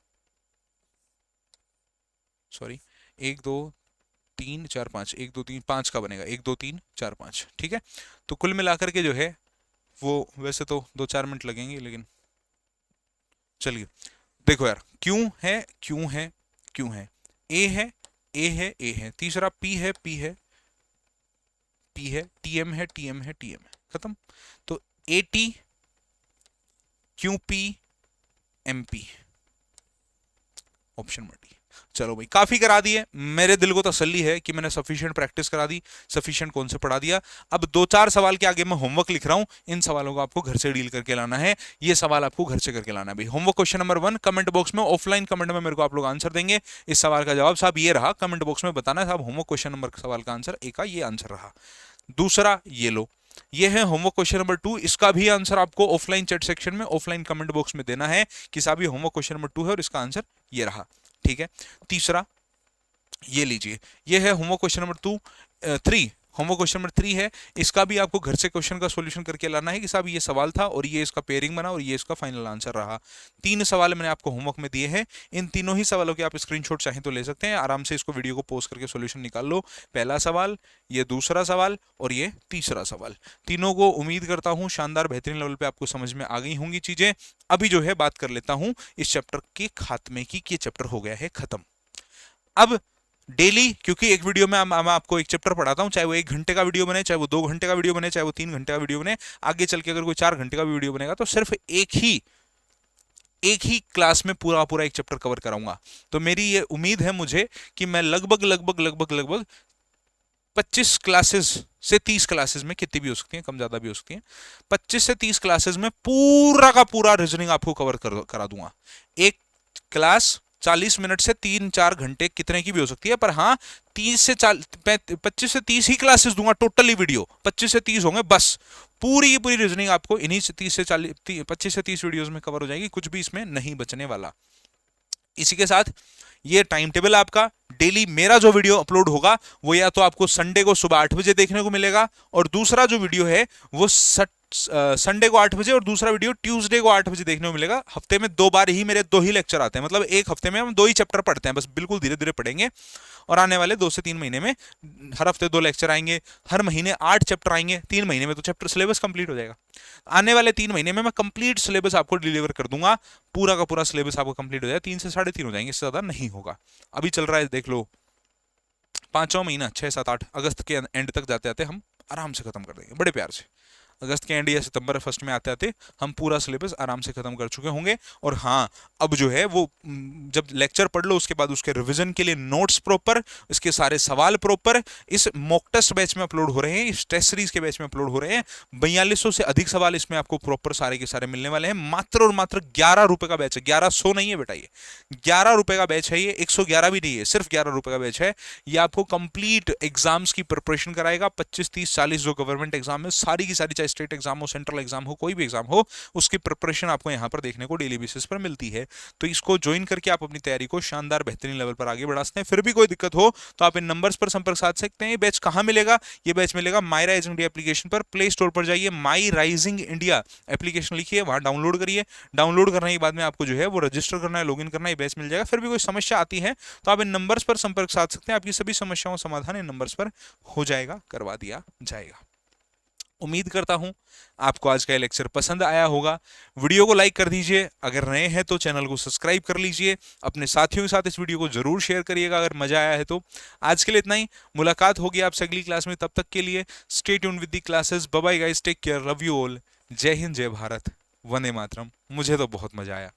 सॉरी 1 2 3 4 5, 1 2 3 5 का बनेगा, 1 2 3 4 5, ठीक है। तो कुल मिलाकर के जो है वो, वैसे तो 2-4 मिनट लगेंगे, लेकिन चलिए देखो यार, क्यों है क्यों है क्यों है, ए है ए है ए है, तीसरा पी है पी है पी है, टीएम है टीएम है टीएम है, खत्म। तो AT QP MP, option number D. चलो भाई, काफी करा दिए, मेरे दिल को तसल्ली है कि मैंने सफिशिएंट प्रैक्टिस करा दी, सफिशिएंट कौन से पढ़ा दिया। अब 2-4 सवाल के आगे मैं होमवर्क लिख रहा हूं, इन सवालों को आपको घर से डील करके लाना है, ये सवाल आपको घर से करके लाना है भाई। Homework question number 1 comment box में, ऑफलाइन कमेंट में मेरे को आप लोग आंसर देंगे। इस सवाल का जवाब साहब ये रहा, कमेंट बॉक्स में बताना है साहब होमवर्क क्वेश्चन नंबर सवाल का आंसर ए का ये आंसर रहा। दूसरा ये लो, ये है होमवर्क क्वेश्चन नंबर 2, इसका भी आंसर आपको ऑफलाइन चैट सेक्शन में, ऑफलाइन कमेंट बॉक्स में देना है कि साहब ये होमवर्क क्वेश्चन नंबर 2 है और इसका आंसर ये रहा, ठीक है। तीसरा ये लीजिए, ये है homework question number 3, homework question number 3 है, इसका भी आपको घर से क्वेश्चन का सॉल्यूशन करके लाना है कि साहब ये सवाल था और ये इसका पेयरिंग बना और ये इसका फाइनल आंसर रहा। 3 सवाल मैंने आपको होमवर्क में दिए हैं, इन तीनों ही सवालों के आप स्क्रीनशॉट चाहें तो ले सकते हैं, आराम से इसको वीडियो को पॉज करके सॉल्यूशन निकाल लो। पहला सवाल, ये दूसरा सवाल और ये तीसरा सवाल, तीनों को उम्मीद करता हूं शानदार बेहतरीन लेवल पे आपको समझ में आ गई होंगी चीजें। अभी जो है बात कर लेता हूं इस चैप्टर के खात्मे की, ये चैप्टर हो गया है खत्म। अब डेली, क्योंकि एक वीडियो में मैं आपको एक चैप्टर पढ़ाता हूं, चाहे वो 1 घंटे का वीडियो बने, चाहे वो 2 घंटे का वीडियो बने, चाहे वो 3 घंटे का वीडियो बने, आगे चल के अगर कोई 4 घंटे का भी वीडियो बनेगा तो सिर्फ एक ही क्लास में पूरा पूरा एक चैप्टर कवर कराऊंगा। तो मेरी ये उम्मीद है मुझे कि मैं लगभग 25 क्लासेस से 30 क्लासेस में, कितनी भी हो सकती हैं, कम ज्यादा भी हो सकती हैं, 25 से 30 क्लासेस में पूरा का पूरा रीजनिंग आपको कवर करा दूंगा। एक क्लास 40 मिनट से 3-4 घंटे कितने की भी हो सकती है, पर हाँ 25 से 30 ही क्लासेस दूंगा, टोटली वीडियो 25 से 30 होंगे बस। पूरी की पूरी रीजनिंग आपको इन्हीं से 25 से 30 वीडियोस में कवर हो जाएगी, कुछ भी इसमें नहीं बचने वाला। इसी के साथ ये टाइम टेबल आपका, डेली मेरा जो वीडियो अपलोड होगा वो या तो आपको संडे को सुबह 8 बजे देखने को मिलेगा, और दूसरा जो वीडियो है वो संडे को 8 बजे और दूसरा वीडियो ट्यूसडे को 8 बजे देखने को मिलेगा। हफ्ते में 2 बार ही मेरे 2 ही लेक्चर आते हैं, मतलब एक हफ्ते में हम 2 ही चैप्टर पढ़ते हैं, बस बिल्कुल धीरे धीरे पढ़ेंगे। और आने वाले 2 से 3 महीने में हर हफ्ते 2 लेक्चर आएंगे, हर महीने 8 चैप्टर आएंगे, 3 महीने में तो चैप्टर सिलेबस कंप्लीट हो जाएगा। आने वाले 3 महीने में मैं कंप्लीट सिलेबस आपको डिलीवर कर दूंगा, पूरा का पूरा सिलेबस आपको कंप्लीट हो जाएगा, 3 से 3.5 हो जाएंगे, इससे ज्यादा नहीं होगा। अभी चल रहा है देख लो 5वां महीना, 6-7-8 अगस्त के एंड तक जाते आते हम आराम से खत्म कर देंगे, बड़े प्यार से। अगस्त के एंड या सितंबर फर्स्ट में आते आते हम पूरा सिलेबस आराम से खत्म कर चुके होंगे। और हाँ, अब जो है वो जब लेक्चर पढ़ लो उसके बाद उसके रिवीजन के लिए नोट्स प्रॉपर, इसके सारे सवाल प्रॉपर इस मॉक टेस्ट बैच में अपलोड हो रहे हैं, इस टेस्ट सीरीज के बैच में अपलोड हो रहे हैं। 4200 से अधिक सवाल इसमें आपको प्रॉपर सारे के सारे मिलने वाले हैं। मात्र और मात्र 11 रुपए का बैच है, 1100 नहीं है बेटा, ये 11 रुपए का बैच है, ये 111 भी नहीं है, सिर्फ 11 रुपए का बैच है। ये आपको कंप्लीट एग्जाम्स की प्रिपरेशन कराएगा, 25, 30, 40 जो गवर्नमेंट एग्जाम है, सारी की सारी, चाहे स्टेट एग्जाम हो, सेंट्रल एग्जाम हो, कोई भी एग्जाम हो, उसकी प्रिपरेशन आपको यहां पर देखने को डेली बेसिस पर मिलती है। तो इसको ज्वाइन करके आप अपनी तैयारी को शानदार बेहतरीन लेवल पर आगे बढ़ा सकते हैं। फिर भी कोई दिक्कत हो तो आप इन नंबर्स पर संपर्क साध सकते हैं। ये बैच कहां मिलेगा? ये बैच मिलेगा माई राइजिंग इंडिया एप्लीकेशन पर। प्ले स्टोर पर जाइए, माई राइजिंग इंडिया एप्लीकेशन लिखिए, वहां डाउनलोड करिए। डाउनलोड करने के बाद में आपको जो है वो रजिस्टर करना है, लॉगिन करना है, बैच मिल जाएगा। फिर भी कोई समस्या आती है तो आप इन नंबर्स पर संपर्क साध सकते हैं, आपकी सभी समस्याओं का समाधान इन नंबर्स पर हो जाएगा, करवा दिया जाएगा। उम्मीद करता हूं आपको आज का लेक्चर पसंद आया होगा। वीडियो को लाइक कर दीजिए, अगर नए हैं तो चैनल को सब्सक्राइब कर लीजिए, अपने साथियों के साथ इस वीडियो को जरूर शेयर करिएगा अगर मजा आया है तो। आज के लिए इतना ही, मुलाकात होगी आपसे अगली क्लास में, तब तक के लिए stay tuned with the classes. Bye bye guys, take care, love you all, जय हिंद, जय भारत, वंदे मातरम। मुझे तो बहुत मजा आया।